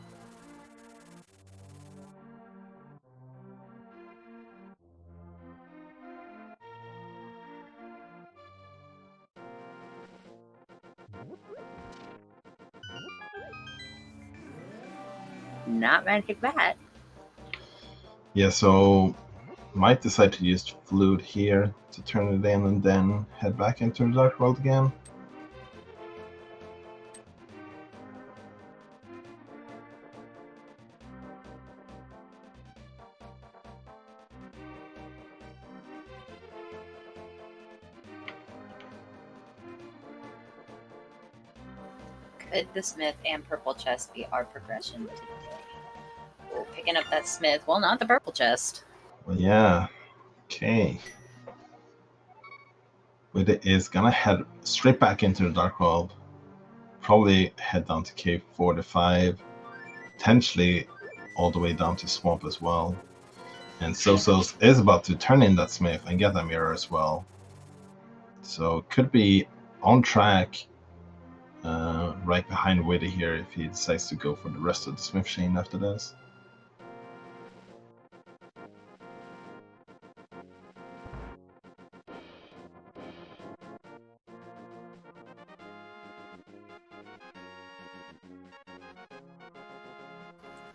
Not Magic Bat. Yeah, so might decide to use Flute here to turn it in and then head back into the Dark World again. Could the Smith and Purple Chest be our progression today? Oh, picking up that Smith. Well, not the Purple Chest. Well, yeah. Okay. Whitty is gonna head straight back into the Dark World. Probably head down to K45. Potentially all the way down to Swamp as well. And sozsozsoz is about to turn in that Smith and get that mirror as well. So could be on track right behind Whitty here if he decides to go for the rest of the Smith chain after this.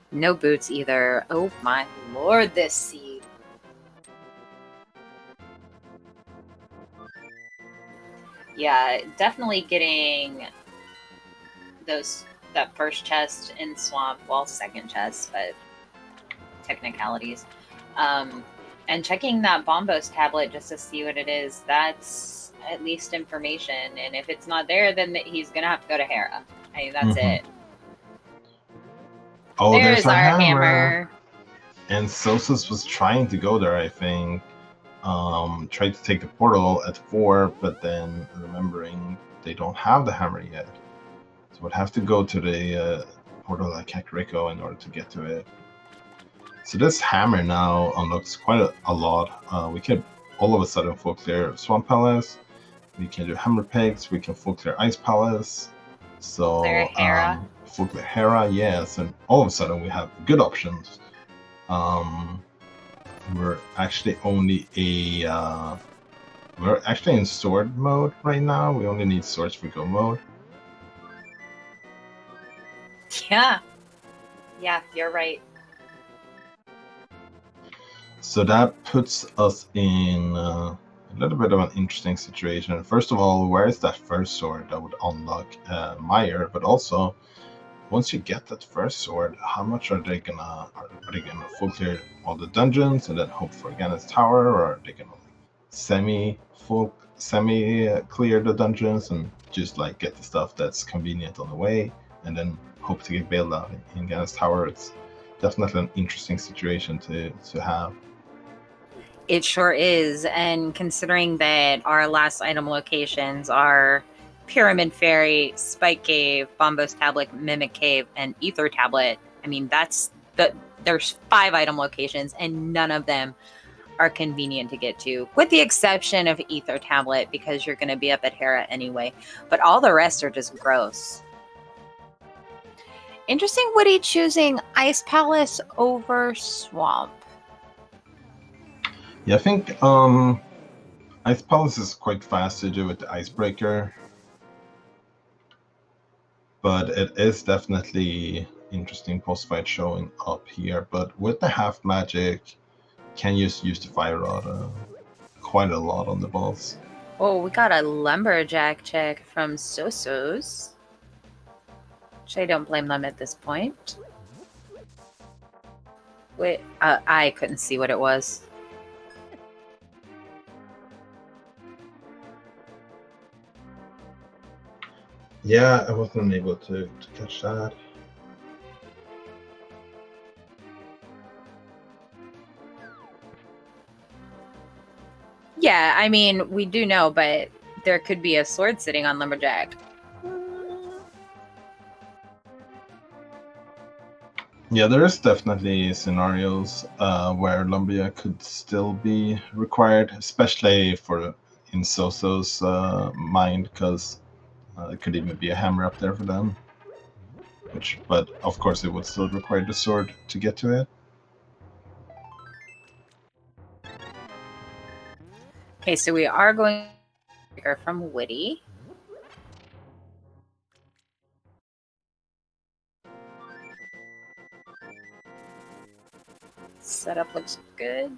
No boots either. Oh my lord, this seed. Yeah, definitely getting that first chest in Swamp, well, second chest, but technicalities. And checking that Bombos tablet just to see what it is. That's at least information. And if it's not there, then he's gonna have to go to Hera. I mean, that's it. Oh, there's our hammer. And sozsozsoz was trying to go there, I think. Tried to take the portal at 4, but then remembering they don't have the hammer yet. So would have to go to the portal at Kakariko in order to get to it. So this hammer now unlocks quite a lot. We can all of a sudden full clear Swamp Palace. We can do Hammer Pegs. We can full clear Ice Palace. So full clear Hera, yes. And all of a sudden we have good options. We're actually only we're actually in sword mode right now. We only need swords for go mode. Yeah, you're right. So that puts us in a little bit of an interesting situation. First of all, where is that first sword that would unlock Meyer? But also, once you get that first sword, how much are they gonna full clear all the dungeons and then hope for Ganon's Tower, or are they gonna semi clear the dungeons and just like get the stuff that's convenient on the way and then hope to get bailed out in Ganon's Tower? It's definitely an interesting situation to have. It sure is, and considering that our last item locations are Pyramid Fairy, Spike Cave, Bombos Tablet, Mimic Cave, and Ether Tablet, I mean, there's 5 item locations, and none of them are convenient to get to, with the exception of Ether Tablet, because you're going to be up at Hera anyway. But all the rest are just gross. Interesting, Whitty choosing Ice Palace over Swamp. Yeah, I think Ice Palace is quite fast to do with the Icebreaker, but it is definitely interesting boss fight showing up here. But with the half magic, can you use the Fire Rod quite a lot on the boss. Oh, we got a lumberjack check from sozsozsoz, which I don't blame them at this point. Wait, I couldn't see what it was. Yeah, I wasn't able to catch that. Yeah, I mean, we do know, but there could be a sword sitting on lumberjack. Yeah, there is definitely scenarios where Lumbia could still be required, especially for in Soso's mind, because it could even be a hammer up there for them. But of course, it would still require the sword to get to it. Okay, so we are going to trigger from Whitty. Setup looks good.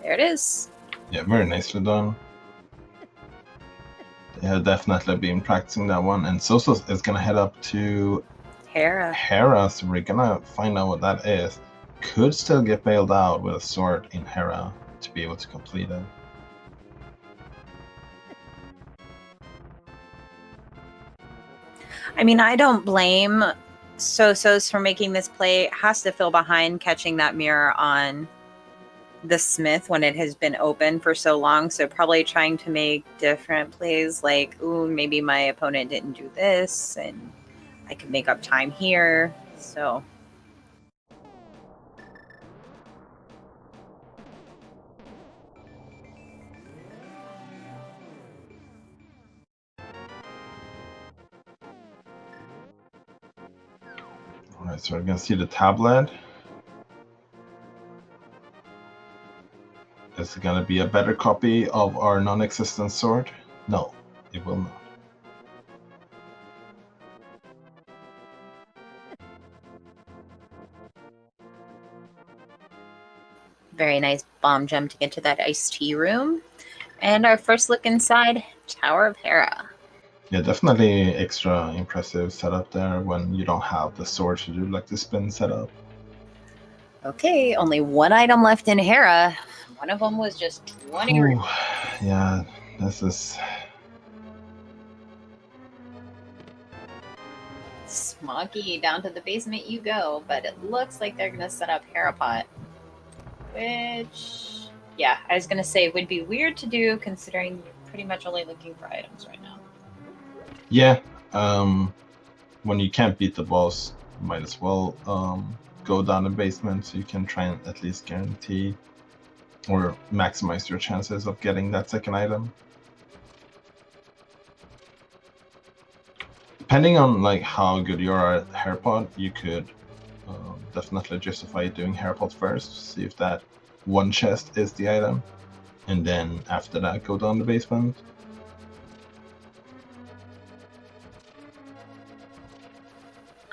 There it is. Yeah, very nicely done. They have definitely been practicing that one, and Soso is gonna head up to Hera, so we're gonna find out what that is. Could still get bailed out with a sword in Hera to be able to complete it. I mean, I don't blame Sozsozsoz for making this play. It has to feel behind catching that mirror on the Smith when it has been open for so long. So probably trying to make different plays like, ooh, maybe my opponent didn't do this and I could make up time here. So Alright, so we're gonna see the tablet. Is it gonna be a better copy of our non-existent sword? No, it will not. very nice bomb jump to get to that iced tea room. And our first look inside Tower of Hera. Yeah, definitely extra impressive setup there when you don't have the sword to do like the spin setup. Okay, only one item left in Hera. One of them was just 20. Ooh, yeah, this is... Smoky, down to the basement you go, but it looks like they're gonna set up Herapot. Which, yeah, I was gonna say would be weird to do considering you're pretty much only looking for items right now. Yeah, when you can't beat the boss, you might as well go down the basement so you can try and at least guarantee or maximize your chances of getting that second item. Depending on like how good you are at Herapod, you could definitely justify doing Herapod first, see if that one chest is the item, and then after that go down the basement.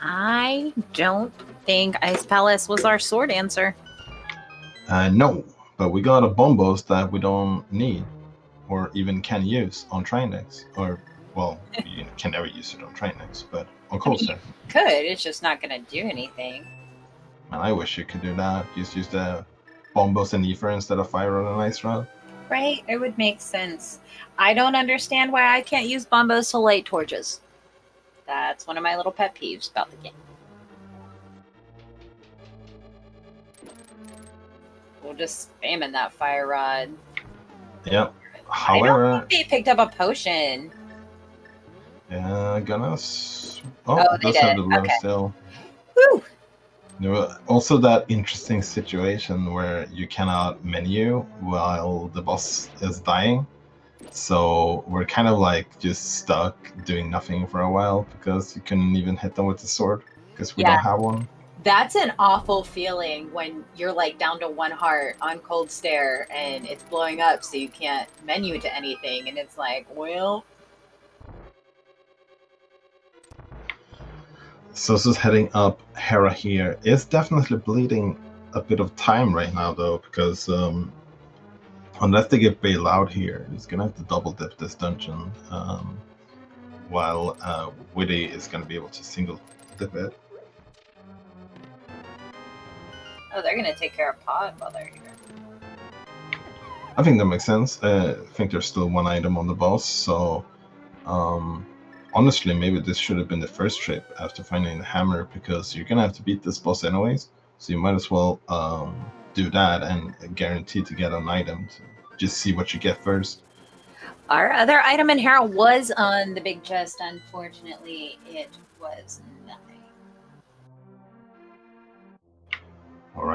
I don't think Ice Palace was our sword answer. No, but we got a bombos that we don't need or even can use on Trinexx, or well, you can never use it on Trinexx, but on Coaster. Could, it's just not gonna do anything. Man, I wish you could do that. Just use the bombos and ether instead of fire on an ice rod. Right? It would make sense. I don't understand why I can't use bombos to light torches. That's one of my little pet peeves about the game. We'll just spam in that fire rod. Yep. I don't think they picked up a potion. Yeah, gonna. Oh, it they does have did. the blur Okay. still. Woo! There was also that interesting situation where you cannot menu while the boss is dying. So we're kind of like just stuck doing nothing for a while because you couldn't even hit them with the sword because we don't have one. That's an awful feeling when you're like down to one heart on cold stare and it's blowing up so you can't menu to anything and it's like, well. Sosa's heading up. Hera here is definitely bleeding a bit of time right now though, because unless they get bailed out here, he's gonna have to double dip this dungeon, while Whitty is gonna be able to single dip it. Oh, they're gonna take care of Pod while they're here. I think that makes sense. I think there's still one item on the boss, so honestly, maybe this should have been the first trip after finding the hammer, because you're gonna have to beat this boss anyways, so you might as well do that and guarantee to get an item to just see what you get first. Our other item in Hera was on the big chest. Unfortunately, it was nothing.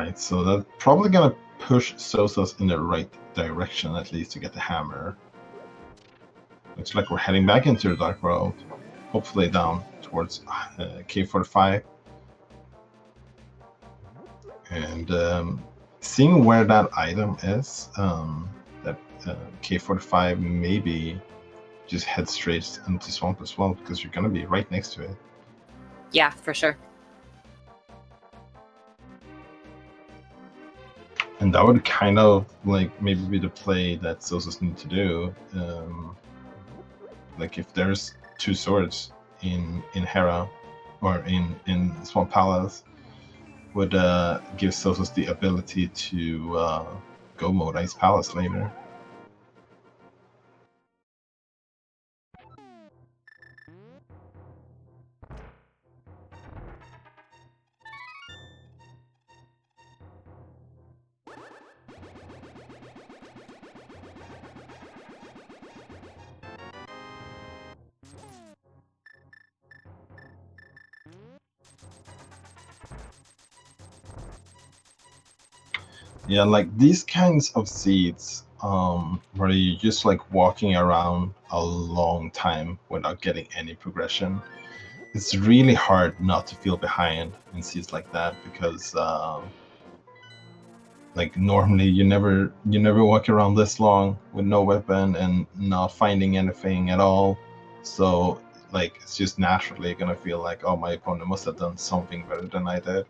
Right, so that's probably gonna push sozsozsoz in the right direction, at least to get the hammer. Looks like we're heading back into the dark world, hopefully down towards K45. And seeing where that item is, that K45, maybe just head straight into Swamp as well, because you're gonna be right next to it. Yeah, for sure. And that would kind of like maybe be the play that sozsozsoz need to do. Like if there's 2 swords in Hera or in Swamp Palace, would give sozsozsoz the ability to go mode Ice Palace later. Yeah, like these kinds of seeds, where you're just like walking around a long time without getting any progression. It's really hard not to feel behind in seeds like that, because like normally you never walk around this long with no weapon and not finding anything at all. So like it's just naturally gonna feel like, oh, my opponent must have done something better than I did.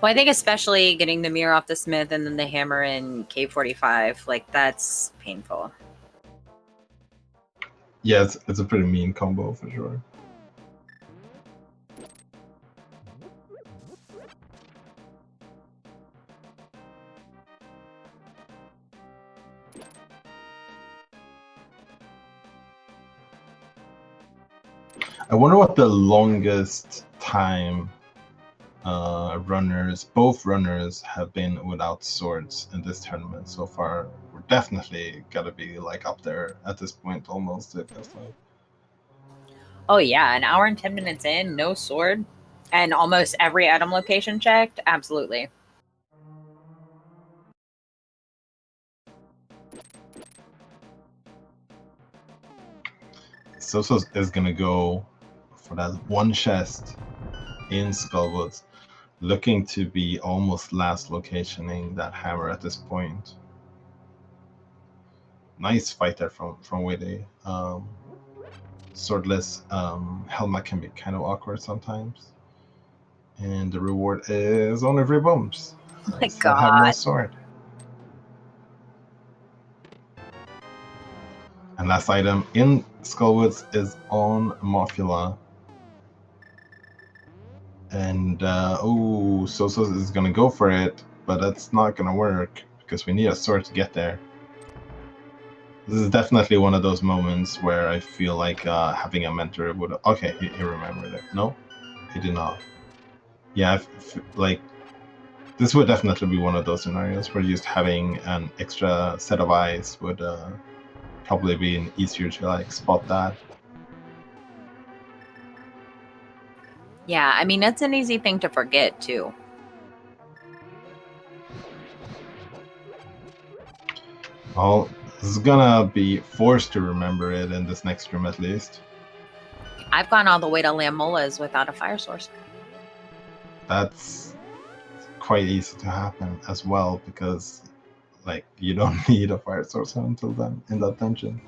Well, I think especially getting the mirror off the smith and then the hammer in K45, like that's painful. Yeah, it's a pretty mean combo for sure. I wonder what the longest time both runners have been without swords in this tournament so far. We're definitely gotta be like up there at this point almost, it feels like. Oh yeah, an hour and 10 minutes in, no sword, and almost every item location checked. Absolutely. Sozsozsoz is gonna go for that one chest in Skullwoods, looking to be almost last locationing that hammer at this point. Nice fight there from Whitty. Swordless Helma can be kind of awkward sometimes. And the reward is only 3 bumps. Oh my Still have no god. sword. And last item in Skullwoods is on Mothula. And sozsozsoz is gonna go for it, but that's not gonna work because we need a sword to get there. This is definitely one of those moments where I feel like having a mentor would. Okay, he remembered it. No, he did not. Yeah, like this would definitely be one of those scenarios where just having an extra set of eyes would probably be easier to like spot that. Yeah, I mean, that's an easy thing to forget too. Well, this is gonna be forced to remember it in this next room at least. I've gone all the way to Lamola's without a fire source. That's quite easy to happen as well, because like you don't need a fire source until then in that dungeon.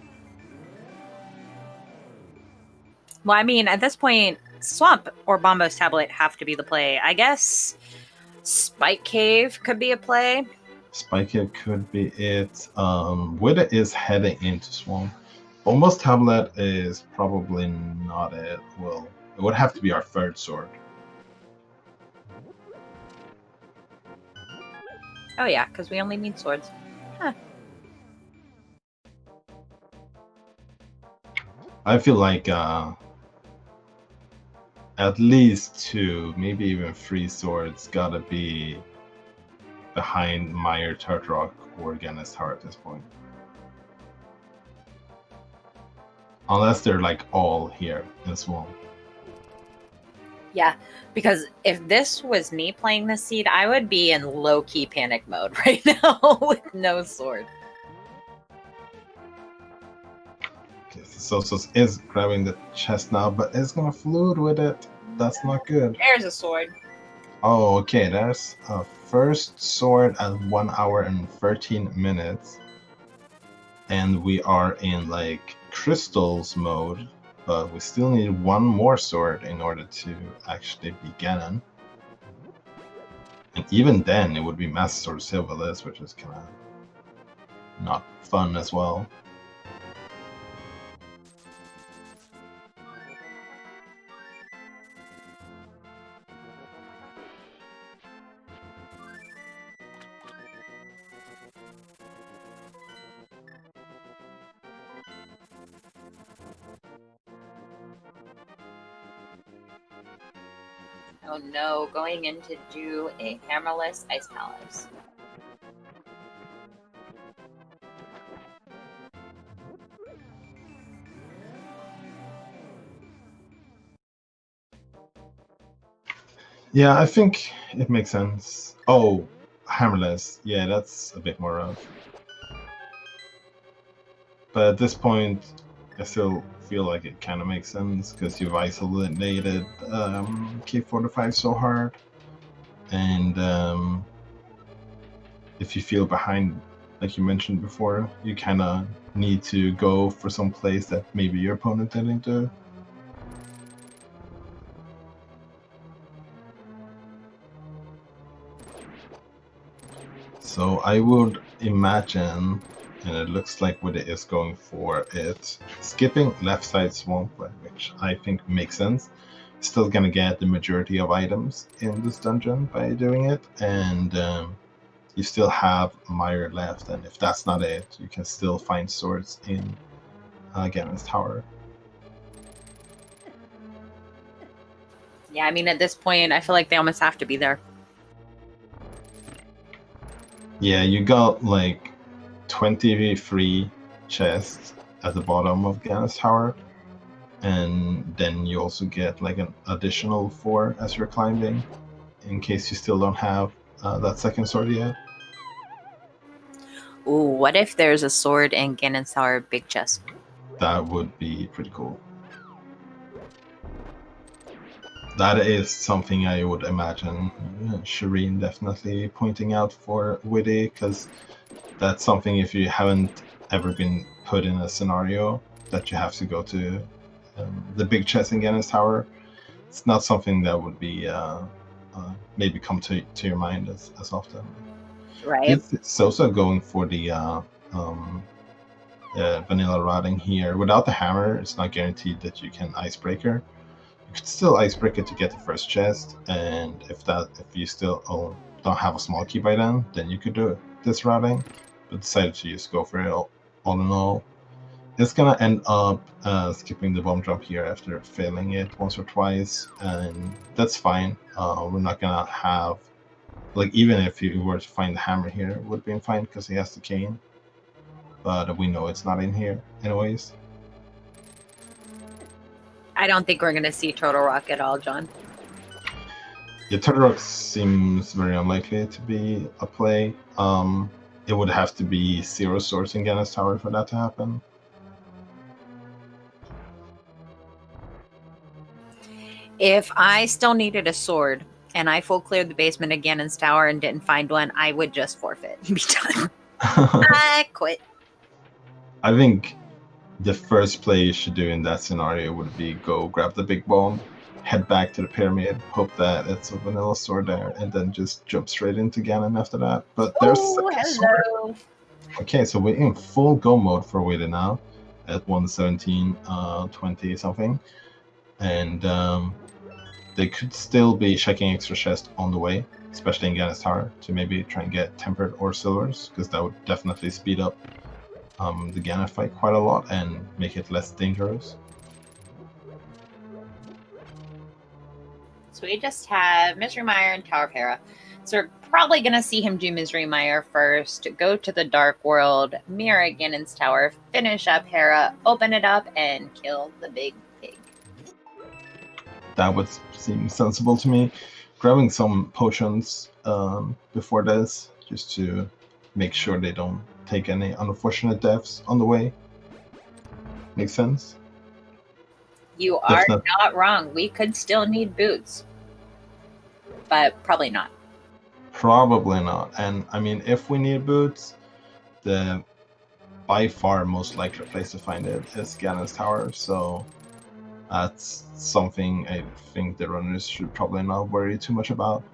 Well, I mean, at this point, Swamp or Bombo's Tablet have to be the play. I guess Spike Cave could be a play. Spike Cave could be it. Whitty is heading into Swamp. Bombo's Tablet is probably not it. Well, it would have to be our 3rd sword. Oh yeah, because we only need swords. Huh. I feel like at least 2, maybe even 3 swords gotta be behind Meyer, Turtrock, or Gennis Tower at this point. Unless they're like all here in Swamp. Yeah, because if this was me playing this seed, I would be in low-key panic mode right now with no sword. Okay, so sozsozsoz is grabbing the chest now, but it's gonna flood with it. That's not good. There's a sword. Oh, okay, there's a first sword at 1 hour and 13 minutes. And we are in like crystals mode, but we still need one more sword in order to actually be Ganon. And even then, it would be Master Sword Silverless, which is kind of not fun as well. Oh no, going in to do a hammerless Ice Palace. Yeah, I think it makes sense. Oh, hammerless. Yeah, that's a bit more rough. But at this point, I still feel like it kind of makes sense because you've isolated K45 so hard. And if you feel behind, like you mentioned before, you kind of need to go for some place that maybe your opponent didn't do. So I would imagine, and it looks like what it is going for it, skipping left side swamp, which I think makes sense. Still gonna get the majority of items in this dungeon by doing it, and you still have Mire left, and if that's not it, you can still find swords in Ganon's Tower. Yeah, I mean, at this point, I feel like they almost have to be there. Yeah, you got like 20 free chests at the bottom of Ganon's Tower, and then you also get like an additional 4 as you're climbing, in case you still don't have that second sword yet. Ooh, what if there's a sword in Ganon's Tower big chest? That would be pretty cool. That is something I would imagine Shareen definitely pointing out for Whitty, because that's something, if you haven't ever been put in a scenario that you have to go to the big chest in Ganon's Tower, it's not something that would be maybe come to your mind as often. Right. It's also going for the vanilla rotting here. Without the hammer, it's not guaranteed that you can icebreaker. You could still icebreaker to get the first chest, and if you still don't have a small key by then you could do this routing, but decided to just go for it all in all. It's gonna end up skipping the bomb jump here after failing it once or twice, and that's fine. We're not gonna have, like, even if you were to find the hammer here, it would have been fine because he has the cane, but we know it's not in here anyways. I don't think we're going to see Turtle Rock at all, John. Yeah, Turtle Rock seems very unlikely to be a play. It would have to be 0 swords in Ganon's Tower for that to happen. If I still needed a sword and I full cleared the basement of Ganon's Tower and didn't find one, I would just forfeit and be done. I quit. I think the first play you should do in that scenario would be go grab the big bomb, head back to the pyramid, hope that it's a vanilla sword there, and then just jump straight into Ganon after that. But there's hello. Sword. Okay, so we're in full go mode for Whitty now at 117, 20 something, and they could still be checking extra chest on the way, especially in Ganon's Tower, to maybe try and get tempered or silvers, because that would definitely speed up the Ganon fight quite a lot and make it less dangerous. So we just have Misery Mire and Tower of Hera. So we're probably going to see him do Misery Mire first, go to the Dark World, mirror Ganon's Tower, finish up Hera, open it up, and kill the big pig. That would seem sensible to me. Grabbing some potions before this, just to make sure they don't take any unfortunate deaths on the way. Makes sense? You are not wrong. We could still need boots, but probably not. Probably not. And I mean, if we need boots, the by far most likely place to find it is Ganon's Tower. So that's something I think the runners should probably not worry too much about.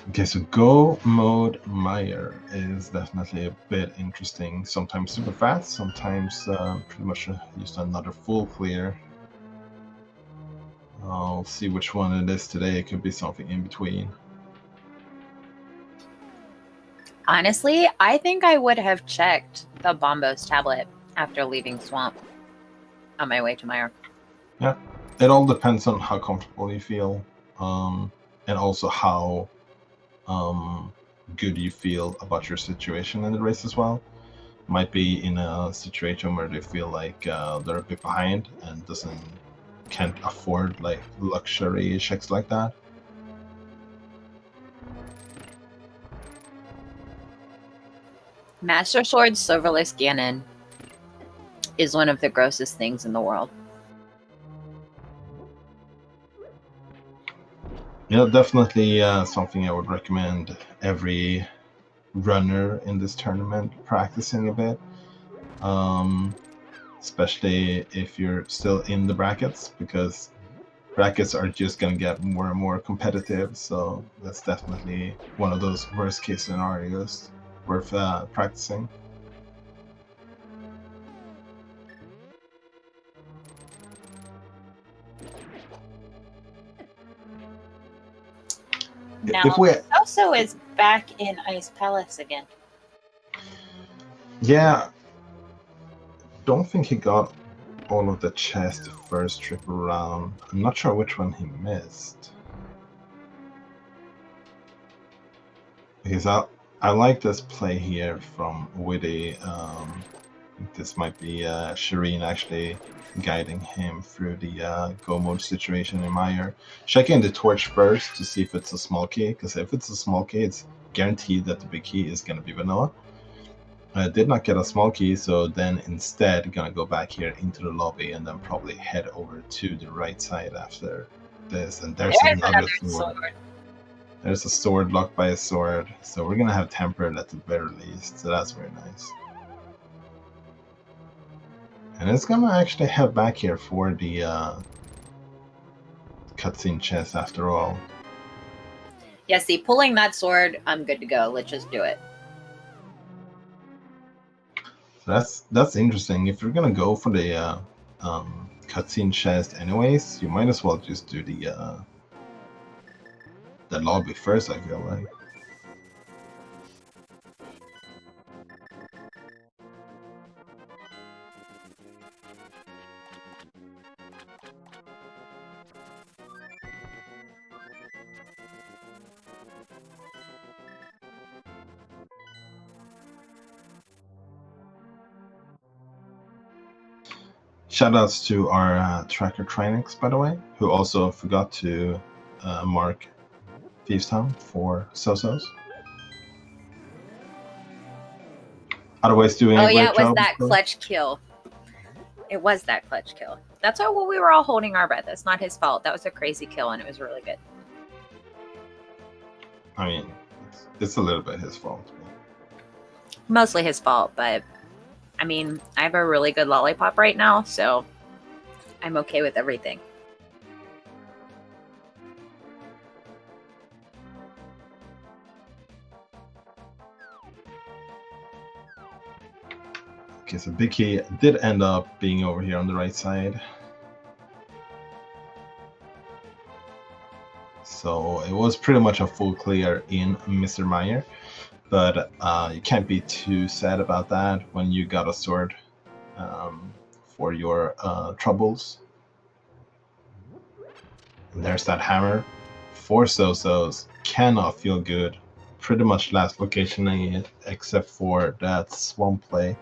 Okay, so Go Mode Meyer is definitely a bit interesting. Sometimes super fast, sometimes pretty much just another full clear. I'll see which one it is today. It could be something in between. Honestly, I think I would have checked the Bombos tablet after leaving Swamp on my way to Meyer. Yeah, it all depends on how comfortable you feel, and also how good you feel about your situation in the race as well. Might be in a situation where they feel like they're a bit behind and can't afford like luxury checks like that. Master Sword Silverless Ganon is one of the grossest things in the world. Yeah, definitely something I would recommend every runner in this tournament practicing a bit, especially if you're still in the brackets, because brackets are just going to get more and more competitive. So that's definitely one of those worst case scenarios worth practicing. Now, also is back in Ice Palace again. Yeah, don't think he got all of the chests the first trip around. I'm not sure which one he missed. Because I like this play here from Whitty. This might be Shareen actually guiding him through the go mode situation in Meyer. Checking the torch first to see if it's a small key, because if it's a small key, it's guaranteed that the big key is going to be vanilla. I did not get a small key, so then instead gonna go back here into the lobby and then probably head over to the right side after this. And there's another sword. There's a sword locked by a sword, so we're gonna have tempered at the very least, so that's very nice. And it's gonna actually head back here for the cutscene chest after all. Yeah, see, pulling that sword, I'm good to go. Let's just do it. That's interesting. If you're gonna go for the cutscene chest anyways, you might as well just do the lobby first, I feel like. Shoutouts to our tracker Trinexx, by the way, who also forgot to mark Thieves Town for sozsozsoz. Otherwise, doing a great job. Oh yeah, it was that clutch kill. It was that clutch kill. That's why we were all holding our breath. That's not his fault. That was a crazy kill, and it was really good. I mean, it's a little bit his fault. Mostly his fault, but I mean, I have a really good lollipop right now, so I'm okay with everything. Okay, so Big Key did end up being over here on the right side. So it was pretty much a full clear in Mr. Meyer. But you can't be too sad about that when you got a sword for your troubles. And there's that hammer. 4 sozsozs cannot feel good. Pretty much last location except for that swamp play.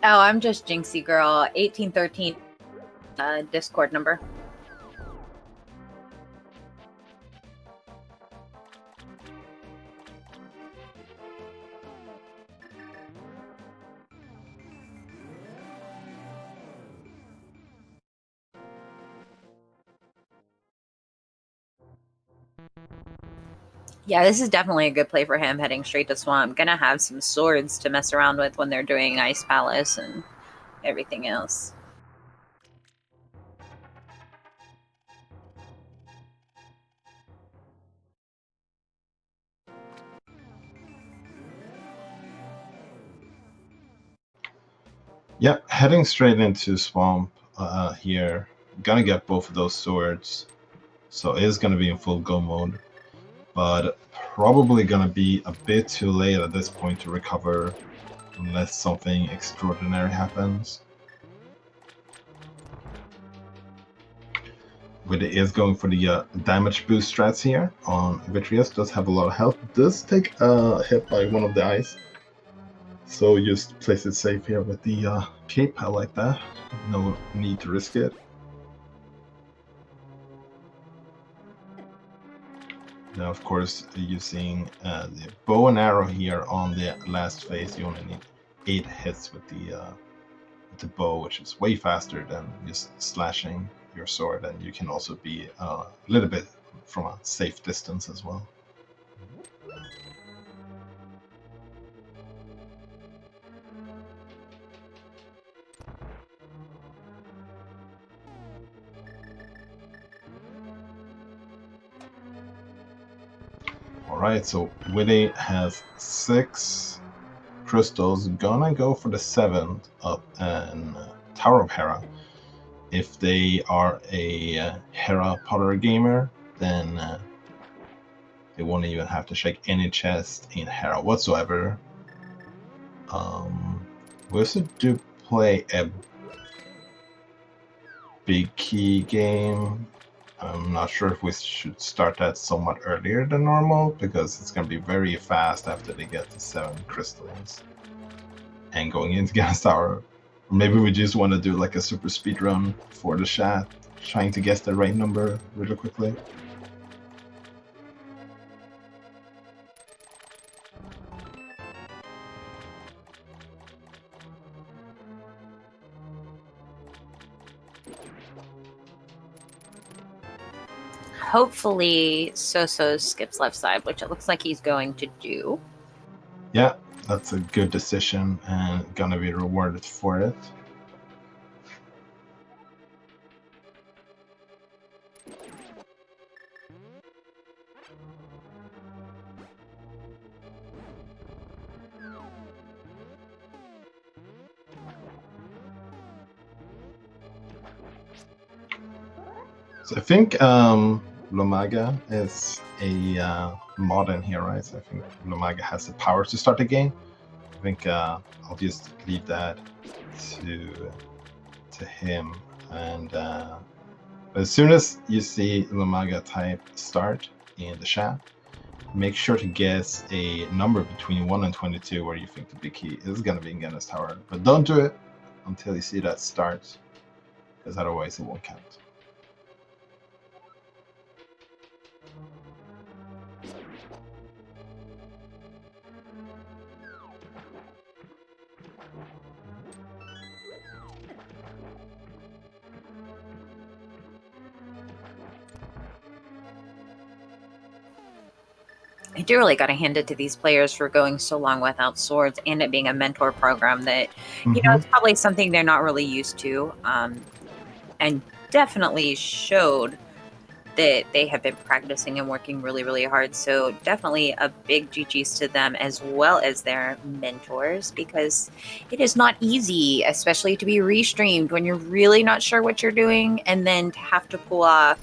Oh, I'm just GynxyGirl, 1813 Discord number. Yeah, this is definitely a good play for him, heading straight to Swamp. Gonna have some swords to mess around with when they're doing Ice Palace and everything else. Yep, heading straight into Swamp here. Gonna get both of those swords. So it is gonna be in full go mode. But probably gonna be a bit too late at this point to recover unless something extraordinary happens. Whitty is going for the damage boost strats here on Vitreous. Does have a lot of health. Does take a hit by one of the eyes. So just place it safe here with the cape. I like that. No need to risk it. Now, of course, using the bow and arrow here on the last phase, you only need 8 hits with the bow, which is way faster than just slashing your sword, and you can also be a little bit from a safe distance as well. Alright, so Whitty has 6 crystals. Gonna go for the 7th up in Tower of Hera. If they are a Hera Potter gamer, then they won't even have to check any chest in Hera whatsoever. We also do play a big key game. I'm not sure if we should start that somewhat earlier than normal, because it's going to be very fast after they get the 7 crystals. And going into Gas Tower, maybe we just want to do like a super speed run for the chat, trying to guess the right number really quickly. Hopefully, sozsozz skips left side, which it looks like he's going to do. Yeah, that's a good decision and gonna be rewarded for it. So I think Lomaga is a mod in here, right? So I think Lomaga has the power to start the game. I think I'll just leave that to him. And as soon as you see Lomaga type start in the chat, make sure to guess a number between 1 and 22 where you think the big key is going to be in Genna's Tower. But don't do it until you see that start, because otherwise it won't count. I do really got to hand it to these players for going so long without swords, and it being a mentor program that, you know, it's probably something they're not really used to, and definitely showed that they have been practicing and working really, really hard. So definitely a big GG's to them as well as their mentors, because it is not easy, especially to be restreamed when you're really not sure what you're doing, and then to have to pull off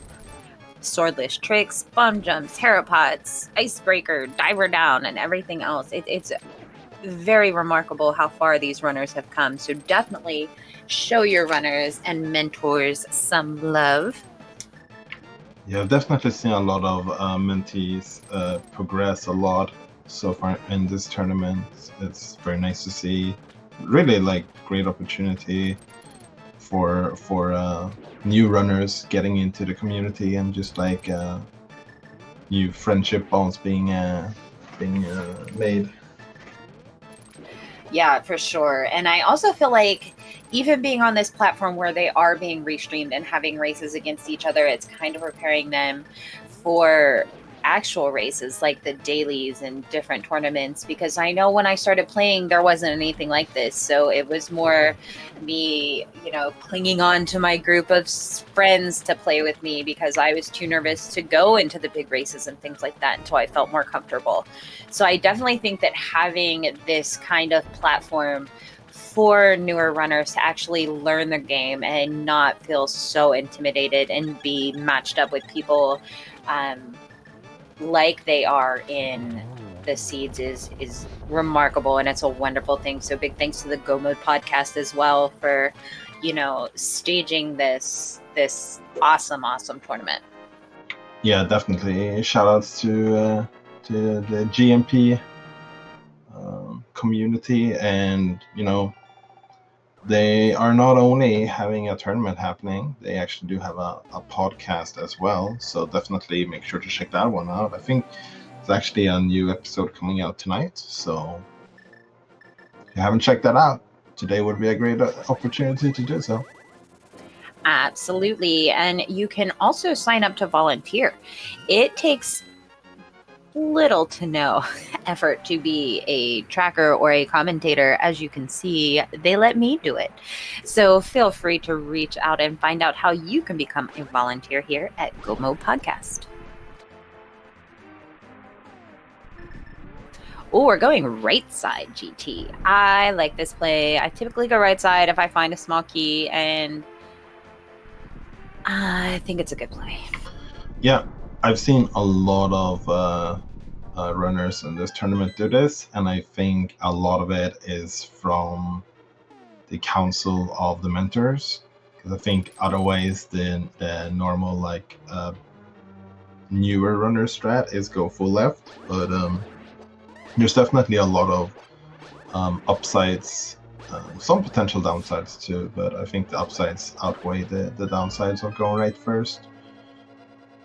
swordless tricks, bomb jumps, herapots, icebreaker, diver down, and everything else. It's very remarkable how far these runners have come. So definitely show your runners and mentors some love. Yeah, I've definitely seen a lot of mentees progress a lot so far in this tournament. It's very nice to see. Really, like, great opportunity for new runners getting into the community, and just like new friendship bonds being made. Yeah, for sure. And I also feel like even being on this platform where they are being restreamed and having races against each other, it's kind of preparing them for actual races like the dailies and different tournaments, because I know when I started playing there wasn't anything like this. So it was more me, clinging on to my group of friends to play with me, because I was too nervous to go into the big races and things like that until I felt more comfortable. So I definitely think that having this kind of platform for newer runners to actually learn the game and not feel so intimidated and be matched up with people like they are in the seeds is remarkable, and it's a wonderful thing. So big thanks to the Go Mode podcast as well for staging this awesome tournament. Yeah, definitely. Shout outs to the GMP community, and they are not only having a tournament happening, they actually do have a podcast as well. So definitely make sure to check that one out. I think it's actually a new episode coming out tonight. So if you haven't checked that out, today would be a great opportunity to do so. Absolutely. And you can also sign up to volunteer. It takes little to no effort to be a tracker or a commentator. As you can see, they let me do it. So feel free to reach out and find out how you can become a volunteer here at Go Mode Podcast. Oh, we're going right side GT. I like this play. I typically go right side if I find a small key, and I think it's a good play. Yeah, I've seen a lot of runners in this tournament do this, and I think a lot of it is from the council of the mentors, because I think otherwise the normal newer runner strat is go full left, but there's definitely a lot of upsides, some potential downsides too, but I think the upsides outweigh the downsides of going right first,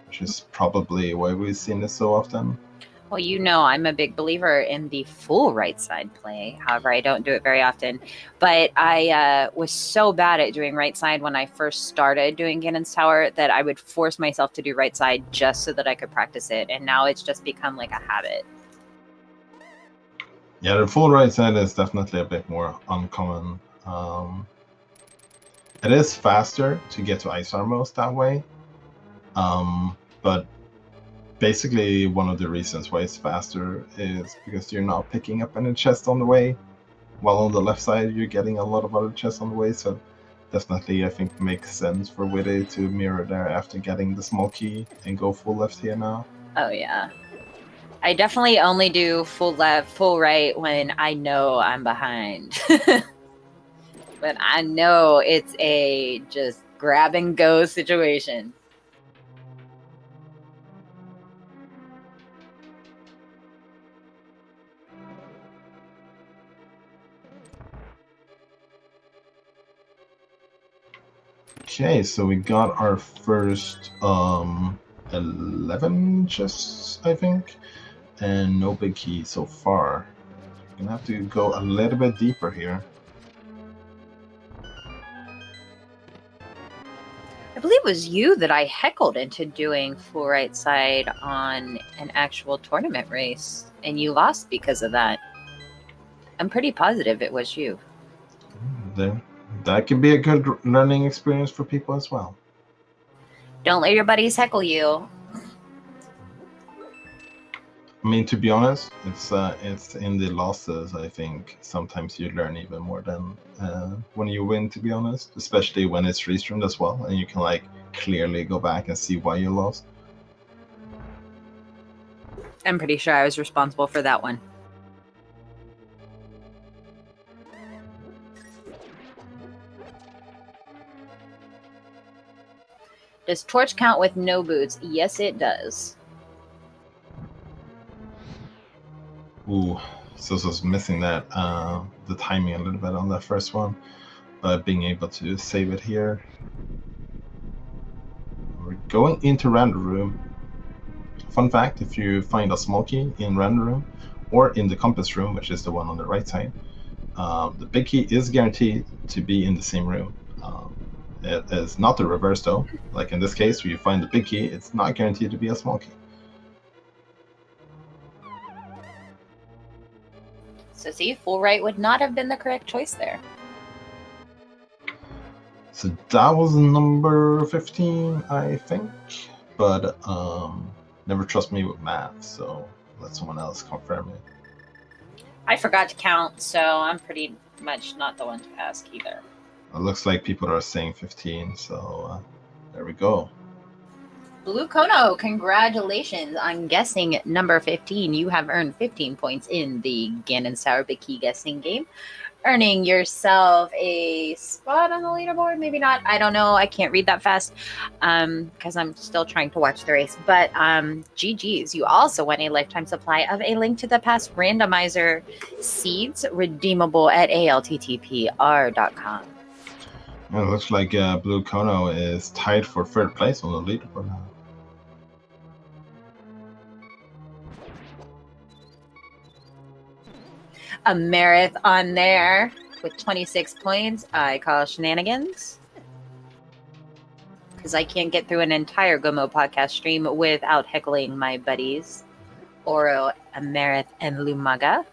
which is probably why we've seen this so often. Well, I'm a big believer in the full right side play. However, I don't do it very often. But I was so bad at doing right side when I first started doing Ganon's Tower that I would force myself to do right side just so that I could practice it. And now it's just become like a habit. Yeah, the full right side is definitely a bit more uncommon. It is faster to get to Ice Armos that way. But basically one of the reasons why it's faster is because you're not picking up any chest on the way, while on the left side you're getting a lot of other chests on the way. So definitely I think makes sense for Whitty to mirror there after getting the small key and go full left here now. Oh yeah, I definitely only do full left, full right when I know I'm behind. But I know it's a just grab and go situation. Okay, so we got our first 11 chests, I think, and no big key so far. We're gonna have to go a little bit deeper here. I believe it was you that I heckled into doing full right side on an actual tournament race, and you lost because of that. I'm pretty positive it was you. That could be a good learning experience for people as well. Don't let your buddies heckle you. I mean, to be honest, it's in the losses. I think sometimes you learn even more than when you win. To be honest, especially when it's restreamed as well, and you can like clearly go back and see why you lost. I'm pretty sure I was responsible for that one. Does torch count with no boots? Yes, it does. Ooh, sozsozsoz missing that the timing a little bit on that first one, but being able to save it here. We're going into Rando room. Fun fact, if you find a small key in Rando room or in the compass room, which is the one on the right side, the big key is guaranteed to be in the same room. It is not the reverse though. Like in this case, where you find the big key, it's not guaranteed to be a small key. So see, full right would not have been the correct choice there. So that was number 15, I think. But never trust me with math, so let someone else confirm it. I forgot to count, so I'm pretty much not the one to ask either. It looks like people are saying 15, so there we go. Blue Kono, congratulations. I'm guessing number 15. You have earned 15 points in the Ganon Sour Big Key guessing game, earning yourself a spot on the leaderboard. Maybe not. I don't know. I can't read that fast because I'm still trying to watch the race. But GG's. You also won a lifetime supply of a Link to the Past randomizer seeds redeemable at ALTTPR.com. And it looks like Blue Kono is tied for third place on the leaderboard now. Amarith on there with 26 points. I call shenanigans because I can't get through an entire Gomo podcast stream without heckling my buddies Oro, Amarith, and Lumaga.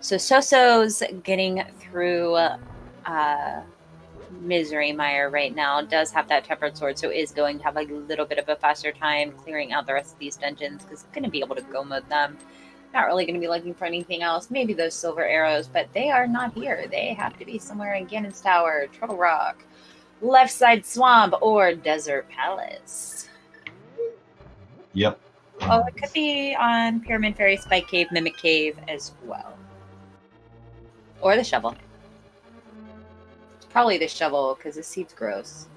So Soso's getting through Misery Mire right now, does have that Tempered Sword, so is going to have a little bit of a faster time clearing out the rest of these dungeons because it's going to be able to go mode them. Not really going to be looking for anything else. Maybe those silver arrows, but they are not here. They have to be somewhere in Ganon's Tower, Turtle Rock, Left Side Swamp, or Desert Palace. Yep. Oh, it could be on Pyramid Fairy, Spike Cave, Mimic Cave as well. Or the shovel. Probably the shovel because the seed's gross.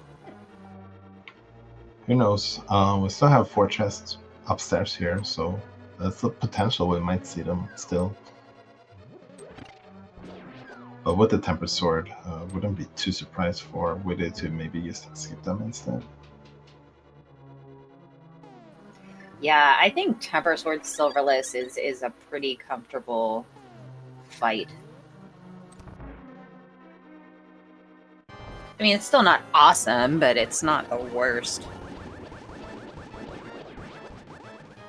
Who knows? We still have 4 chests upstairs here, so that's the potential we might see them still. But with the Tempered Sword, wouldn't be too surprised for Whitty to maybe just skip them instead. Yeah, I think Tempered Sword Silverless is a pretty comfortable fight. I mean, it's still not awesome, but it's not the worst.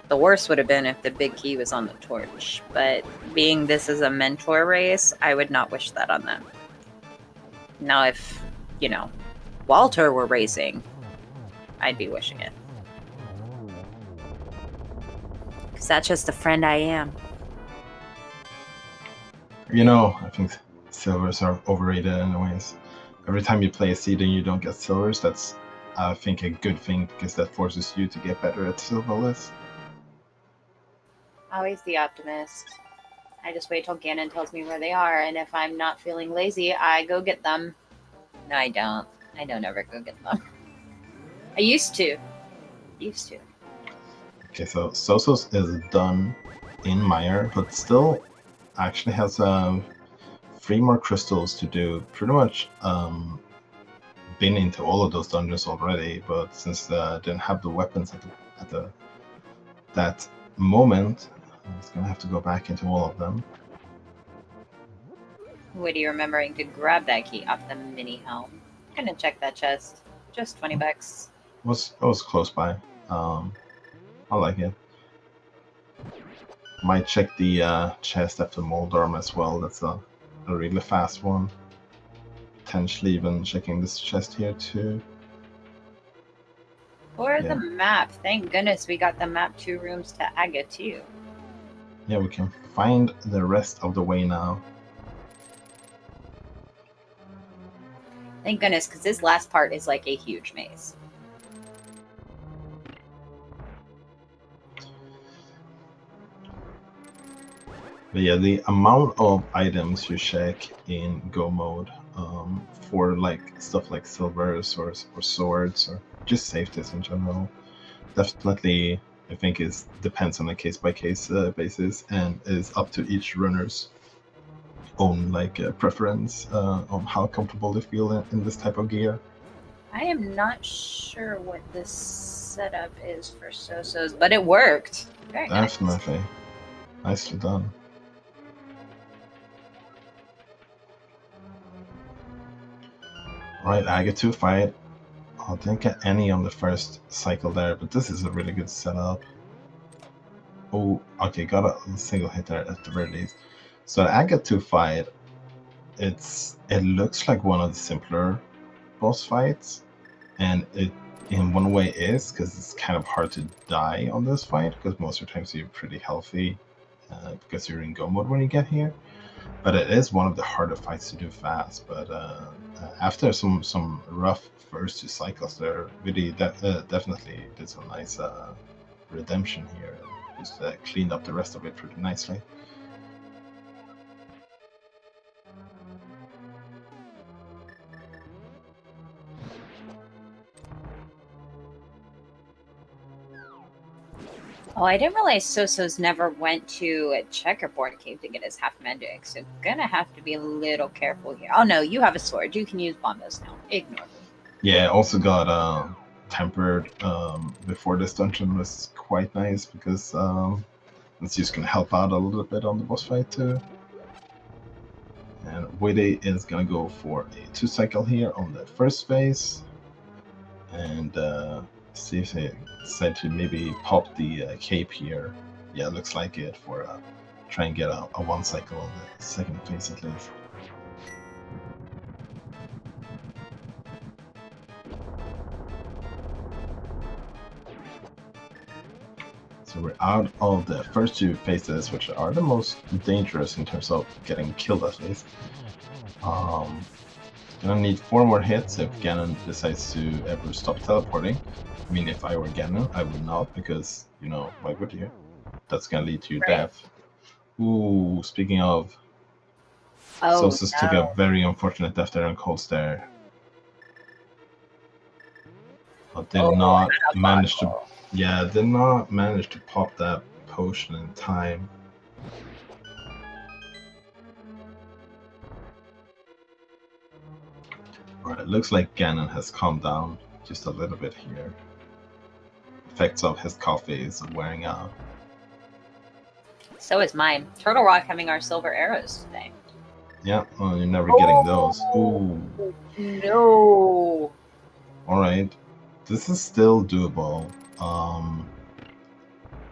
The worst would have been if the big key was on the torch, but being this is a mentor race, I would not wish that on them. Now, if, you know, Walter were racing, I'd be wishing it. Because that's just the friend I am. You know, I think silvers are overrated anyways. Every time you play a seed and you don't get silvers, that's, I think, a good thing because that forces you to get better at silverless. Always the optimist. I just wait till Ganon tells me where they are, and if I'm not feeling lazy, I go get them. No, I don't. I don't ever go get them. I used to. Okay, so Sozsozsoz is done in Mire, but still actually has 3 more crystals to do. Pretty much been into all of those dungeons already, but since didn't have the weapons at that moment, it's gonna have to go back into all of them. Whitty remembering to grab that key off the mini helm. Gonna check that chest. Just $20. It was close by. I like it. Might check the chest after mold arm as well. That's a really fast one. Potentially even checking this chest here too. Or the map. Thank goodness we got the map 2 rooms to Aga too. Yeah, we can find the rest of the way now. Thank goodness, because this last part is like a huge maze. But yeah, the amount of items you check in Go mode for like stuff like silvers or swords or just safeties in general, definitely I think depends on a case by case basis and is up to each runner's own like preference on how comfortable they feel in this type of gear. I am not sure what this setup is for sozsozsoz, but it worked. Very Definitely. nice. Nicely done. Right, I get to fight. I didn't get any on the first cycle there, but this is a really good setup. Oh, okay, got a single hit there at the very least. So I get to fight. It looks like one of the simpler boss fights, and it in one way is because it's kind of hard to die on this fight because most of the times you're pretty healthy because you're in go mode when you get here. But it is one of the harder fights to do fast. But after some rough first 2 cycles, there really definitely did some nice redemption here. Just cleaned up the rest of it pretty nicely. Oh, I didn't realize sozsozsoz never went to a checkerboard cave to get his half magic, so gonna have to be a little careful here. Oh no, you have a sword. You can use bombos now. Ignore me. Yeah, also got tempered before this dungeon was quite nice because it's just gonna help out a little bit on the boss fight too. And Whitty is gonna go for a 2 cycle here on the first phase, and see if they decide to maybe pop the cape here. Yeah, looks like it for try and get a 1 cycle on the second phase at least. So we're out of the first 2 phases, which are the most dangerous in terms of getting killed at least. Gonna need 4 more hits if Ganon decides to ever stop teleporting. I mean, if I were Ganon, I would not, because, you know, why would you? That's gonna lead to your death. Ooh, speaking of, sozsozsoz took a very unfortunate death there on Cold Stare. But did not manage to, did not manage to pop that potion in time. Right, it looks like Ganon has calmed down just a little bit here. Effects of his coffee is wearing out. So is mine. Turtle Rock having our silver arrows today. Yeah, well, you're never getting those. Ooh. No. Alright. This is still doable.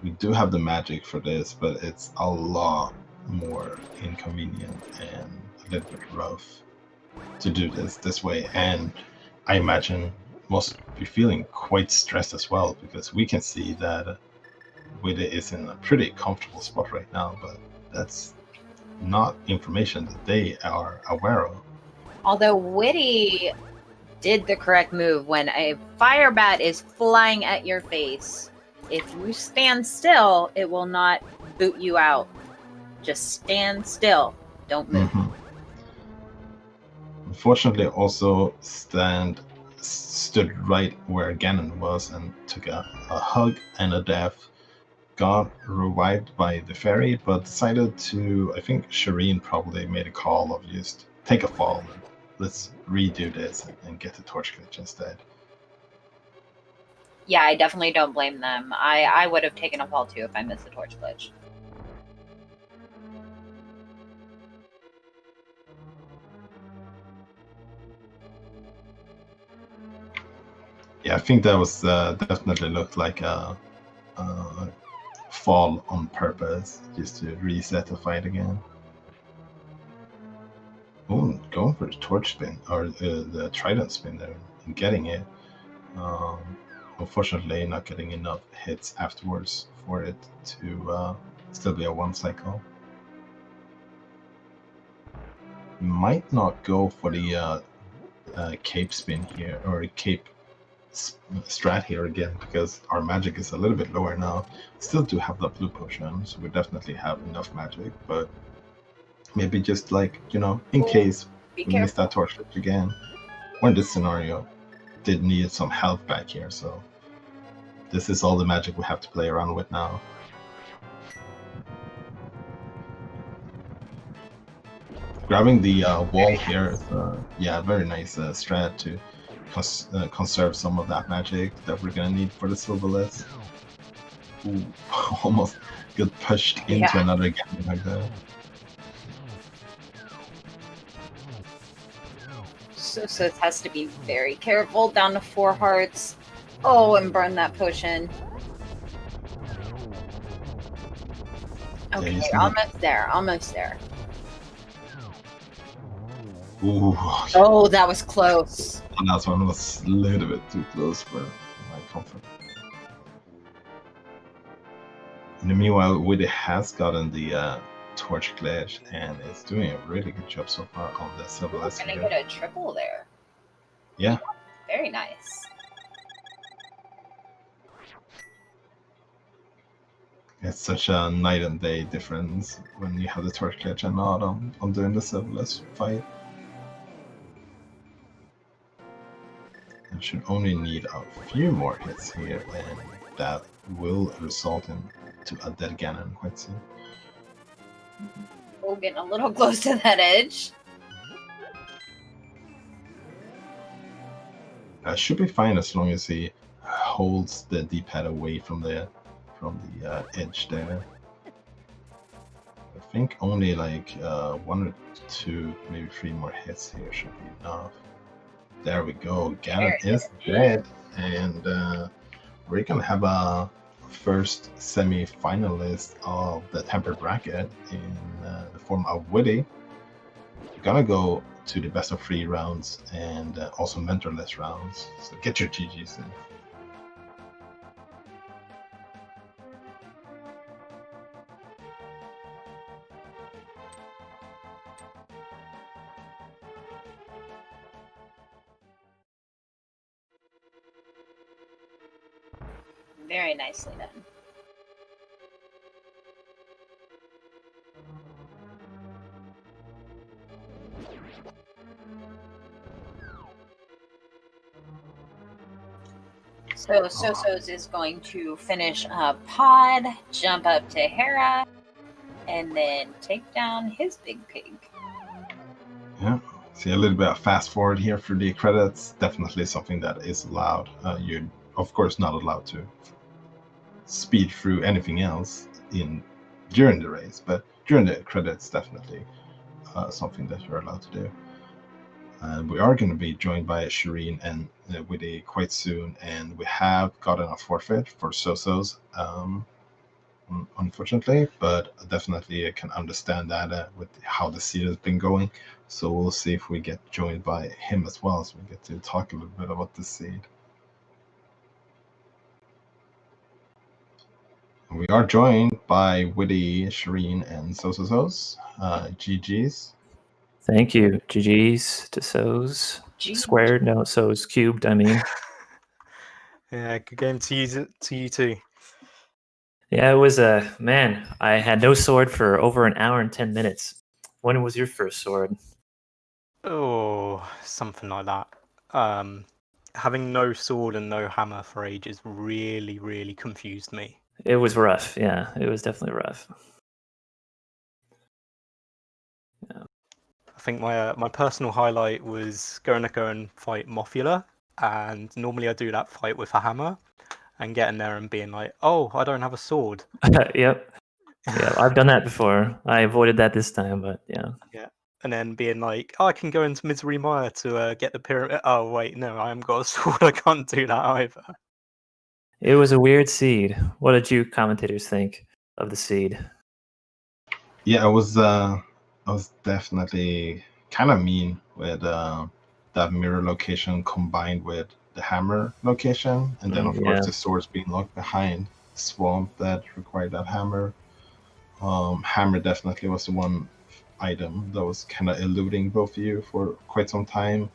We do have the magic for this, but it's a lot more inconvenient and a little bit rough to do this way. And I imagine must be feeling quite stressed as well, because we can see that Whitty is in a pretty comfortable spot right now, but that's not information that they are aware of. Although Whitty did the correct move. When a fire bat is flying at your face, if you stand still, it will not boot you out. Just stand still. Don't move. Mm-hmm. Unfortunately, also stood right where Ganon was and took a hug and a death. Got revived by the fairy, but decided to, I think Shareen probably made a call of just take a fall and let's redo this and get the torch glitch instead. Yeah, I definitely don't blame them. I would have taken a fall too if I missed the torch glitch. Yeah, I think that was definitely looked like a fall on purpose, just to reset the fight again. Oh, going for the torch spin, or the trident spin there, and getting it. Unfortunately, not getting enough hits afterwards for it to still be a one cycle. Might not go for the cape spin here, or cape strat here again, because our magic is a little bit lower now. Still do have the blue potion, so we definitely have enough magic, but maybe just like, in case Be we miss careful. that torch again, or in this scenario, did need some health back here, so this is all the magic we have to play around with now. Grabbing the wall here is, very nice strat to conserve some of that magic that we're gonna need for the silverless. Ooh, almost got pushed into another game like that. Sozsozsoz has to be very careful. Down to 4 hearts. Oh, and burn that potion. Okay, almost there. Almost there. Ooh. Oh, that was close. And that one was a little bit too close for my comfort. In the meanwhile, Whitty has gotten the torch glitch and is doing a really good job so far on the silverless. We're gonna get a triple there. Yeah. Very nice. It's such a night and day difference when you have the torch glitch and not on doing the silverless fight. I should only need a few more hits here, and that will result into a dead Ganon quite soon. We're getting a little close to that edge. Should be fine as long as he holds the D-pad away from the edge there. I think only like 1 or 2, maybe 3 more hits here should be enough. There we go. Ganon is dead, and we're gonna have a first semi-finalist of the tempered bracket in the form of Whitty. Gonna go to the best of 3 rounds and also mentorless rounds. So get your GGs in. Very nicely done. So Sozsozsoz is going to finish a pod, jump up to Hera, and then take down his big pig. Yeah. See a little bit of fast forward here for the credits. Definitely something that is allowed. You're of course not allowed to speed through anything else during the race, but during the credits, definitely something that you're allowed to do. We are going to be joined by Shareen and Whitty quite soon, and we have gotten a forfeit for Sozsozsoz, unfortunately, but definitely I can understand that with how the seed has been going. So we'll see if we get joined by him as well, so we get to talk a little bit about the seed. We are joined by Whitty, Shareen, and Sozsozsoz. GG's. Thank you. GG's to Soz. Squared, no, Soz cubed, I mean. Yeah, good game to you too. Yeah, it was man, I had no sword for over an hour and 10 minutes. When was your first sword? Oh, something like that. Having no sword and no hammer for ages really, really confused me. It was rough, yeah. It was definitely rough. Yeah. I think my personal highlight was going to go and fight Mothula, and normally I do that fight with a hammer, and getting there and being like, oh, I don't have a sword. Yep. Yeah, I've done that before. I avoided that this time, but yeah. Yeah. and then being like, oh, I can go into Misery Mire to get the pyramid. Oh wait, no, I haven't got a sword. I can't do that either. It was a weird seed. What did you commentators think of the seed? Yeah, I was definitely kind of mean with that mirror location combined with the hammer location, and then of Yeah. course the swords being locked behind swamp that required that hammer. Hammer definitely was the one item that was kind of eluding both of you for quite some time,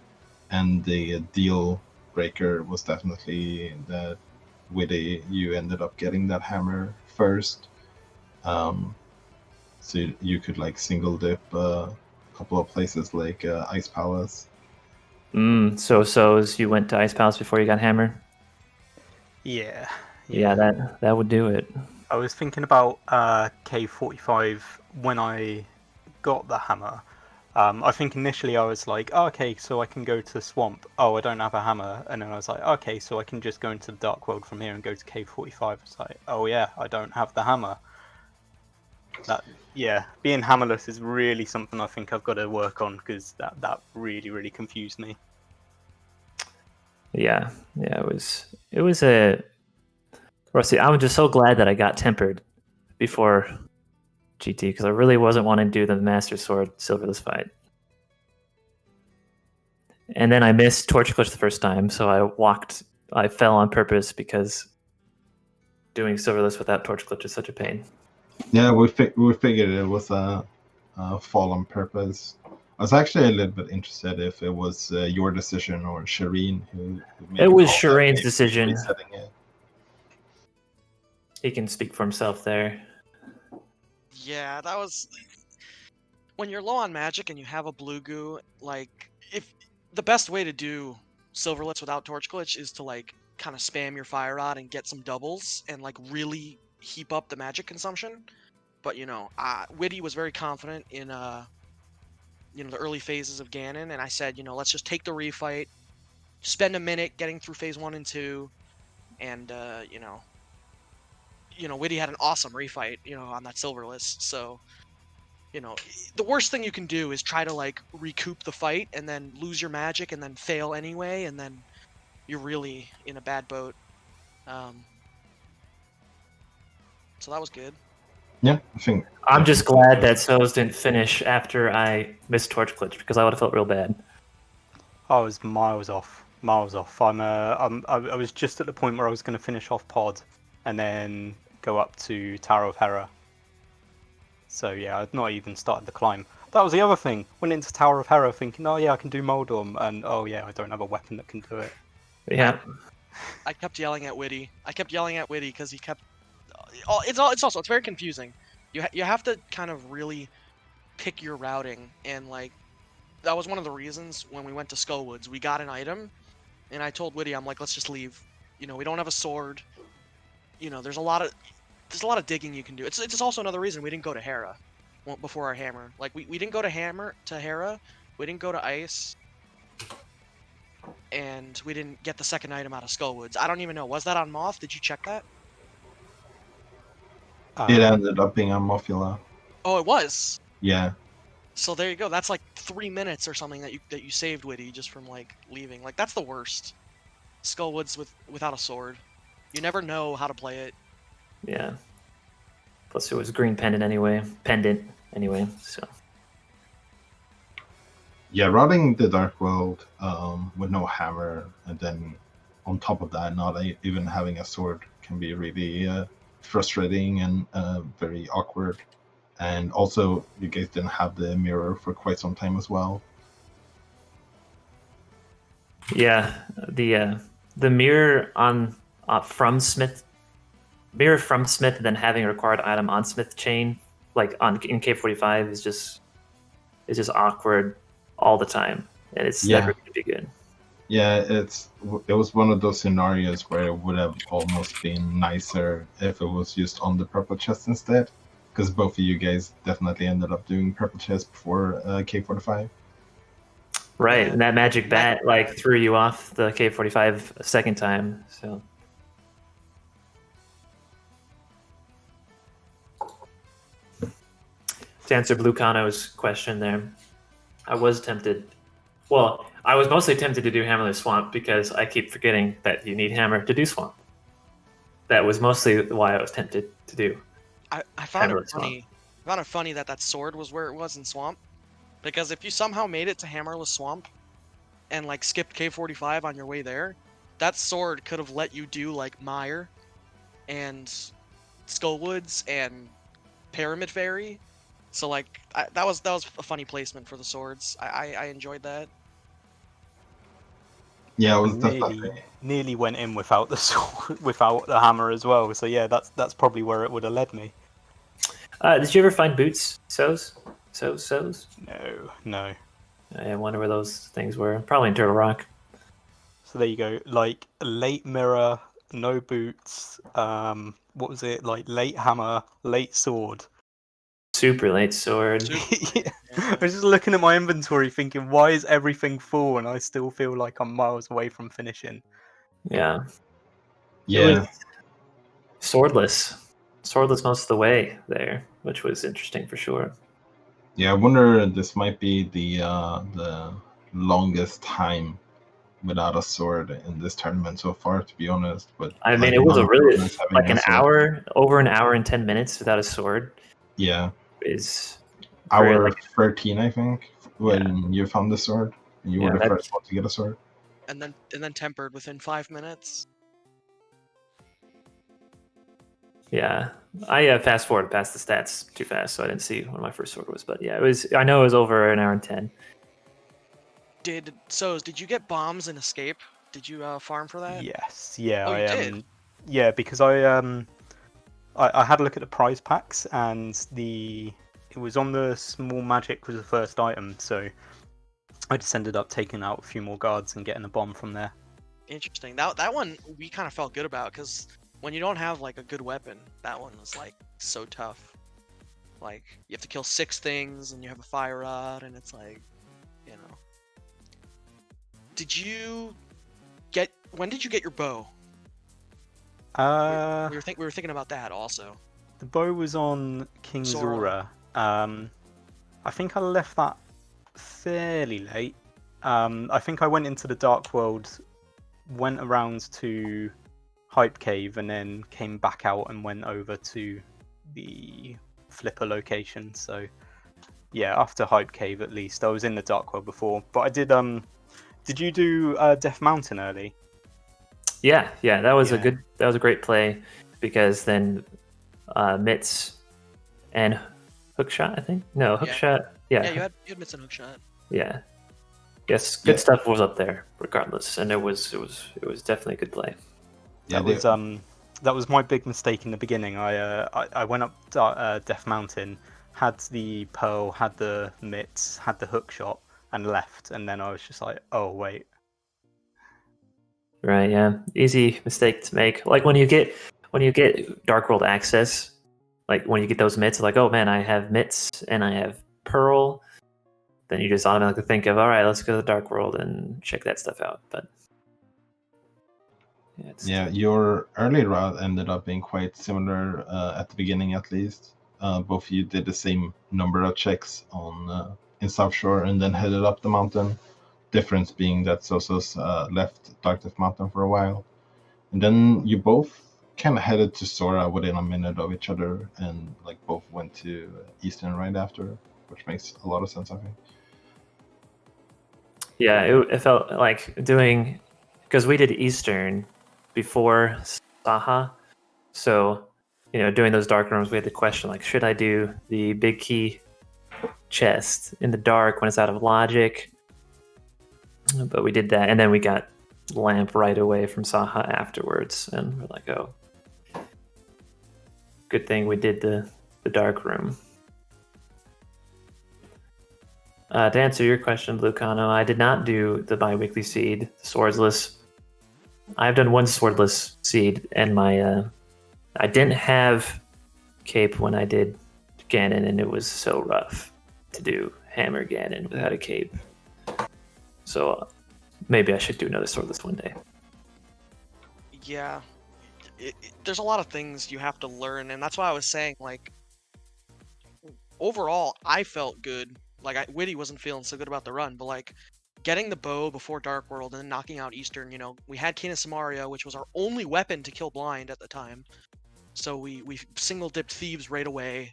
and the deal breaker was definitely that Whitty, you ended up getting that hammer first. So you could like single dip a couple of places like Ice Palace. So you went to Ice Palace before you got hammer? Yeah. Yeah, that would do it. I was thinking about K45 when I got the hammer. I think initially I was like, oh, okay, so I can go to the swamp. Oh, I don't have a hammer. And then I was like, okay, so I can just go into the dark world from here and go to K45. It's like, oh yeah, I don't have the hammer. Being hammerless is really something I think I've got to work on, because that really, really confused me. Yeah, it was a Rusty. I'm just so glad that I got tempered before GT, because I really wasn't wanting to do the Master Sword Silverless fight. And then I missed Torch Clutch the first time, so I fell on purpose, because doing Silverless without Torch Clutch is such a pain. Yeah, we figured it was a fall on purpose. I was actually a little bit interested if it was your decision or Shareen who made It the was call that Shareen's maybe decision. resetting it. He can speak for himself there. Yeah, that was when you're low on magic and you have a blue goo. Like, if the best way to do Silverlets without Torch Glitch is to like kind of spam your Fire Rod and get some doubles and like really heap up the magic consumption. But Whitty was very confident in the early phases of Ganon, and I said, let's just take the refight, spend a minute getting through phase 1 and 2, and Whitty had an awesome refight, on that Silverless. So, the worst thing you can do is try to like recoup the fight and then lose your magic and then fail anyway, and then you're really in a bad boat. So that was good. Yeah, I think. I'm just glad that Soz didn't finish after I missed Torch Glitch, because I would have felt real bad. I was miles off. I was just at the point where I was going to finish off Pod and then go up to Tower of Hera. So yeah, I'd not even started the climb. That was the other thing. Went into Tower of Hera thinking, oh yeah, I can do Moldorm, and oh yeah, I don't have a weapon that can do it. Yeah. I kept yelling at Whitty. Because he kept. It's very confusing. You have to kind of really pick your routing, and like that was one of the reasons when we went to Skullwoods, we got an item, and I told Whitty, I'm like, let's just leave. We don't have a sword. There's a lot of digging you can do. It's also another reason we didn't go to Hera before our hammer. Like we didn't go to Hera, we didn't go to Ice, and we didn't get the second item out of Skullwoods. I don't even know. Was that on Moth? Did you check that? It ended up being a Mothula. Oh, it was. Yeah. So there you go. That's like 3 minutes or something that you saved, Whitty, just from like leaving. Like that's the worst. Skullwoods without a sword. You never know how to play it. Yeah. Plus, it was green pendant anyway. So. Yeah, routing the Dark World with no hammer, and then on top of that, not even having a sword can be really frustrating and very awkward. And also, you guys didn't have the mirror for quite some time as well. Yeah, the mirror from Smith, and then having a required item on Smith chain, like in K45, is just awkward all the time, and it's never going to be good. Yeah, it was one of those scenarios where it would have almost been nicer if it was just on the purple chest instead, because both of you guys definitely ended up doing purple chest before K45. Right, and that magic bat like threw you off the K45 a second time. So to answer Blue Kano's question there, I was tempted. Well, I was mostly tempted to do Hammerless Swamp because I keep forgetting that you need Hammer to do Swamp. That was mostly why I was tempted to do. I found it Hammerless Swamp. funny. I found it funny that sword was where it was in Swamp, because if you somehow made it to Hammerless Swamp and like skipped K45 on your way there, that sword could have let you do like Mire and Skullwoods and Pyramid Fairy. So like that was a funny placement for the swords. I enjoyed that. Yeah, it was nearly went in without the sword, without the hammer as well. So yeah, that's probably where it would have led me. Did you ever find boots? Soz? No. I wonder where those things were. Probably in Turtle Rock. So there you go. Like late mirror, no boots. What was it? Like late hammer, late sword. Super late sword. Yeah. I was just looking at my inventory thinking, why is everything full and I still feel like I'm miles away from finishing? Yeah. Yeah. It was swordless most of the way there, which was interesting for sure. Yeah, I wonder this might be the longest time without a sword in this tournament so far, to be honest. But I mean, like, it was a really having like a an sword. hour, over an hour and 10 minutes without a sword. Yeah. Is Hour like, 13, I think, when you found the sword. And you were the first one to get a sword. And then tempered within 5 minutes. Yeah, I fast forwarded past the stats too fast, so I didn't see when my first sword was. But yeah, it was. I know it was over an hour and 10. Did you get bombs in Escape? Did you farm for that? Yes. Yeah. Oh, you did? Yeah, because I had a look at the prize packs and it was on the small magic was the first item, so I just ended up taking out a few more guards and getting a bomb from there. Interesting. That one we kind of felt good about, because when you don't have like a good weapon, that one was like so tough. Like you have to kill 6 things and you have a fire rod, and it's like, you know. When did you get your bow? We were thinking about that also. The bow was on King Zora. Zora. I think I left that fairly late. I think I went into the Dark World, went around to Hype Cave, and then came back out and went over to the Flipper location. So yeah, after Hype Cave at least. I was in the Dark World before, but I did. Did you do Death Mountain early? Yeah, that was a great play, because then Mitts and Hookshot, I think. No, Hookshot. Yeah, you had Mitts and Hookshot. Yeah. Yes, good stuff was up there regardless, and it was definitely a good play. Yeah, that was my big mistake in the beginning. I went up Death Mountain, had the Pearl, had the Mitts, had the Hookshot, and left, and then I was just like, oh wait. Right, yeah. Easy mistake to make. Like when you get Dark World access, like when you get those mitts, like, oh man, I have mitts and I have Pearl, then you just automatically think of, all right, let's go to the Dark World and check that stuff out. But yeah, your early route ended up being quite similar at the beginning, at least. Both of you did the same number of checks on in South Shore and then headed up the mountain. Difference being that sozsozsoz left Dark Death Mountain for a while, and then you both kind of headed to Sora within a minute of each other, and like both went to Eastern right after, which makes a lot of sense, I think. Yeah, it felt like doing, because we did Eastern before Saha, so doing those dark rooms, we had the question like, should I do the big key chest in the dark when it's out of logic? But we did that, and then we got Lamp right away from Saha afterwards, and we're like, oh, good thing we did the dark room. To answer your question, Lucano, I did not do the bi-weekly seed, swordless. I've done one swordless seed, and I didn't have cape when I did Ganon, and it was so rough to do hammer Ganon without a cape. So maybe I should do another swordless one day. Yeah, there's a lot of things you have to learn, and that's why I was saying, like, overall, I felt good Like Whitty wasn't feeling so good about the run, but like getting the bow before Dark World and then knocking out Eastern, you know, we had Canis Samaria, which was our only weapon to kill blind at the time. So we single dipped Thieves right away,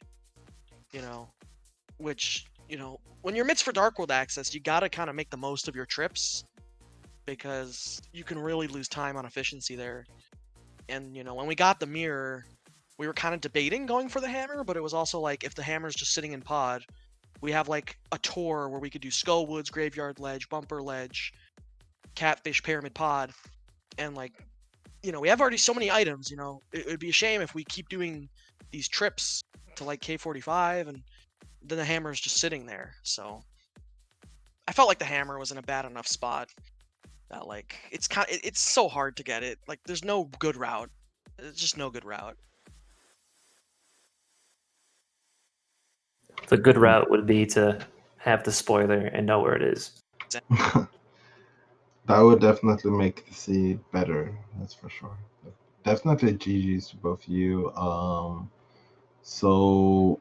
you know, which, you know, when you're midst for Dark World access, you gotta kind of make the most of your trips because you can really lose time on efficiency there. And, you know, when we got the mirror, we were kind of debating going for the hammer, but it was also like if the hammer's just sitting in pod, we have like a tour where we could do Skull Woods, Graveyard Ledge, Bumper Ledge, Catfish, Pyramid Pod, and like, you know, we have already so many items, you know, it would be a shame if we keep doing these trips to like K45 and then the hammer is just sitting there. So I felt like the hammer was in a bad enough spot that like it's so hard to get it. Like there's no good route. There's just no good route. The good route would be to have the spoiler and know where it is. That would definitely make the seed better. That's for sure. Definitely GG's to both of you. So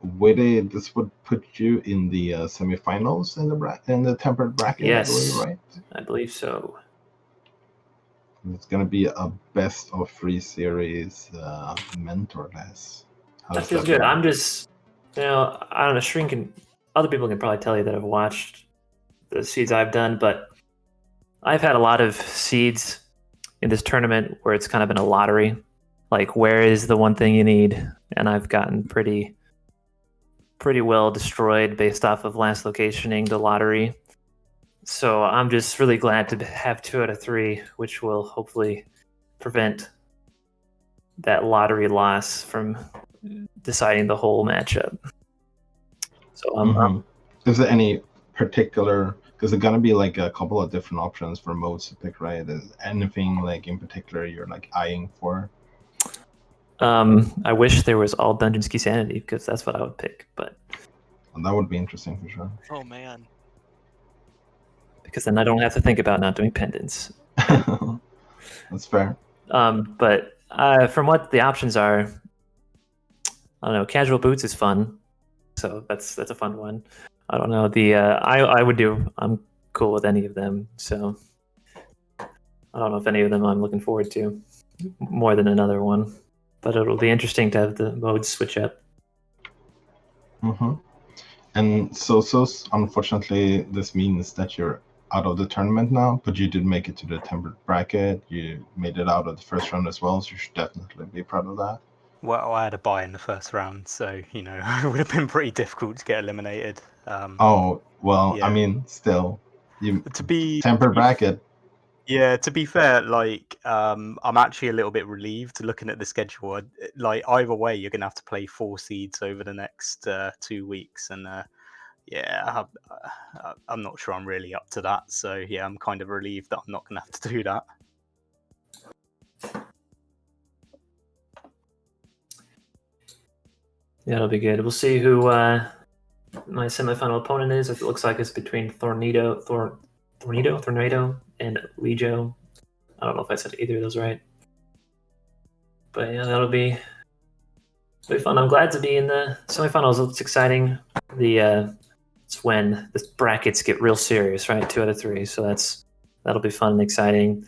Whitty, this would put you in the semifinals in the tempered bracket, Yes. I believe, right? I believe so. It's gonna be a best of 3 series, mentorless. How That does feels good. feel? I'm just, you know, I don't know. Shreen can, other people can probably tell you that have watched the seeds I've done, but I've had a lot of seeds in this tournament where it's kind of been a lottery. Like, where is the one thing you need? And I've gotten pretty well destroyed based off of last locationing the lottery. So I'm just really glad to have 2 out of 3, which will hopefully prevent that lottery loss from deciding the whole matchup. So Is there any particular? Because there's gonna be like a couple of different options for modes to pick, right? Is anything like in particular you're like eyeing for? I wish there was all Dungeons Key Sanity because that's what I would pick, but That would be interesting for sure. Oh man. because then I don't have to think about not doing pendants. That's fair. But from what the options are, I don't know. Casual boots is fun, so that's a fun one. I don't know. I'm cool with any of them, so I don't know if any of them I'm looking forward to more than another one. But it'll be interesting to have the modes switch up. And so unfortunately, this means that you're out of the tournament now, but you did make it to the tempered bracket. You made it out of the first round as well, so you should definitely be proud of that. Well, I had a bye in the first round, so you know it would have been pretty difficult to get eliminated. Oh well, yeah. I mean, still, you To tempered be bracket. Yeah, to be fair, like I'm actually a little bit relieved looking at the schedule. Like either way, you're gonna have to play 4 seeds over the next 2 weeks, and yeah, I'm not sure I'm really up to that. So yeah, I'm kind of relieved that I'm not gonna have to do that. Yeah, it'll be good. We'll see who my semifinal opponent is. It looks like it's between Tornado, and Legio. I don't know if I said either of those right. But yeah, that'll be fun. I'm glad to be in the semifinals. It's exciting. It's when the brackets get real serious, right? 2 out of 3. So that'll be fun and exciting.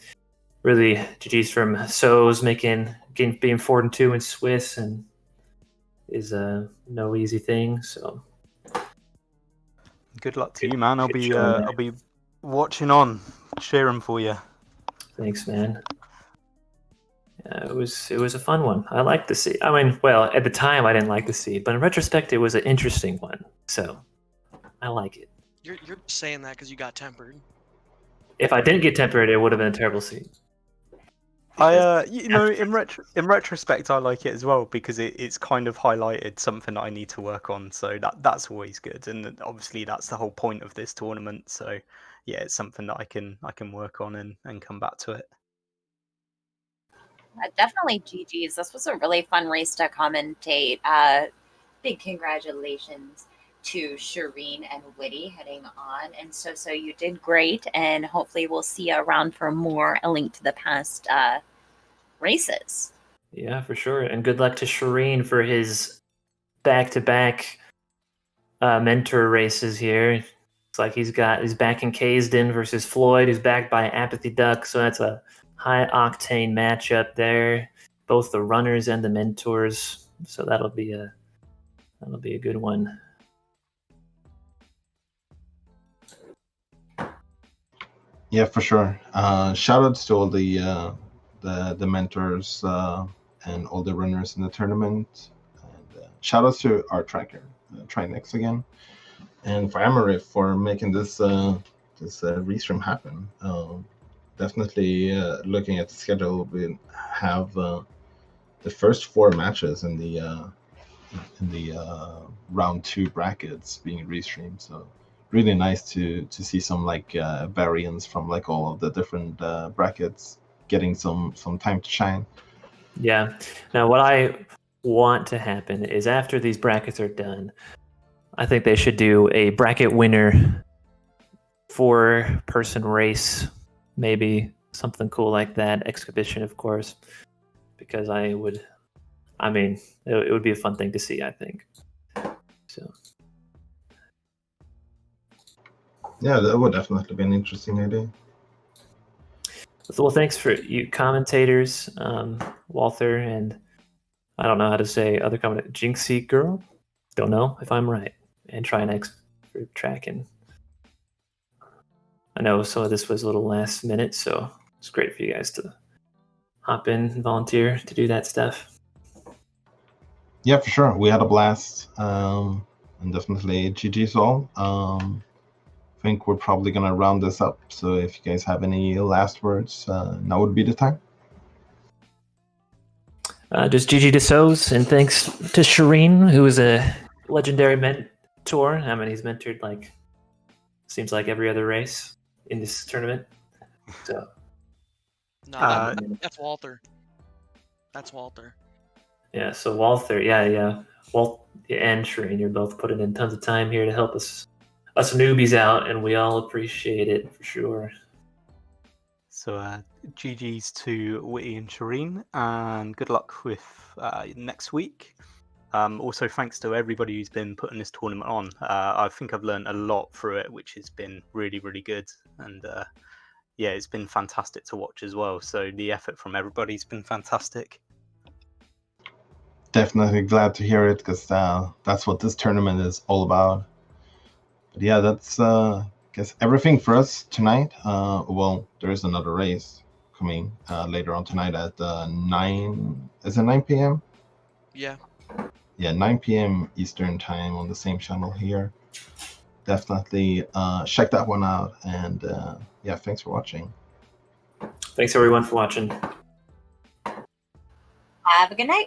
Really, GG's from Soz being 4-2 in Swiss and is no easy thing. So good luck to you, man. I'll be showing I'll be watching on, cheering for you. Thanks, man. It was a fun one. I liked the seed. I mean, well, at the time I didn't like the seed, but in retrospect, it was an interesting one. So I like it. You're saying that because you got tempered. If I didn't get tempered, it would have been a terrible seed. You know, in retrospect, I like it as well because it's kind of highlighted something that I need to work on. So that's always good, and obviously that's the whole point of this tournament. So yeah, it's something that I can work on and come back to it. Definitely GG's. This was a really fun race to commentate. Big congratulations to Shareen and Whitty heading on. And so you did great. And hopefully we'll see you around for more A Link to the Past races. Yeah, for sure. And good luck to Shareen for his back-to-back mentor races here. It's like he's backing Kaysden versus Floyd, who's backed by Apathy Duck. So that's a high octane matchup there. Both the runners and the mentors. So that'll be a good one. Yeah, for sure. Shout outs to all the mentors and all the runners in the tournament. And shout outs to our tracker, Trinexx again, and for Amarith for making this restream happen. Definitely looking at the schedule, we have the first 4 matches in the round 2 brackets being restreamed. So really nice to see some like variants from like all of the different brackets getting some time to shine. Yeah. Now, what I want to happen is after these brackets are done, I think they should do a bracket winner 4-person race, maybe something cool like that. Exhibition, of course, because it would be a fun thing to see, I think. So. Yeah, that would definitely be an interesting idea. Well, thanks for you commentators, Walther, and I don't know how to say other comment. GynxyGirl, don't know if I'm right, and Trinexx for tracking. I know some of this was a little last minute, so it's great for you guys to hop in and volunteer to do that stuff. Yeah, for sure. We had a blast, and definitely GG's all. I think we're probably gonna round this up. So if you guys have any last words, now would be the time. Just GG to Soz, and thanks to Shareen, who is a legendary mentor. I mean, he's mentored seems like every other race in this tournament. So No, that's Walther. That's Walther. Yeah, so Walther, yeah. Walt and Shareen, you're both putting in tons of time here to help us newbies out, and we all appreciate it for sure. So GG's to Whitty and Shareen, and good luck with next week. Also, thanks to everybody who's been putting this tournament on. I think I've learned a lot through it, which has been really, really good. And yeah, it's been fantastic to watch as well. So the effort from everybody's been fantastic. Definitely glad to hear it, because that's what this tournament is all about. But yeah, that's guess everything for us tonight. Well, there is another race coming later on tonight at 9. Is it 9 p.m.? Yeah. Yeah, 9 p.m. Eastern time on the same channel here. Definitely check that one out. And yeah, thanks for watching. Thanks everyone for watching. Have a good night.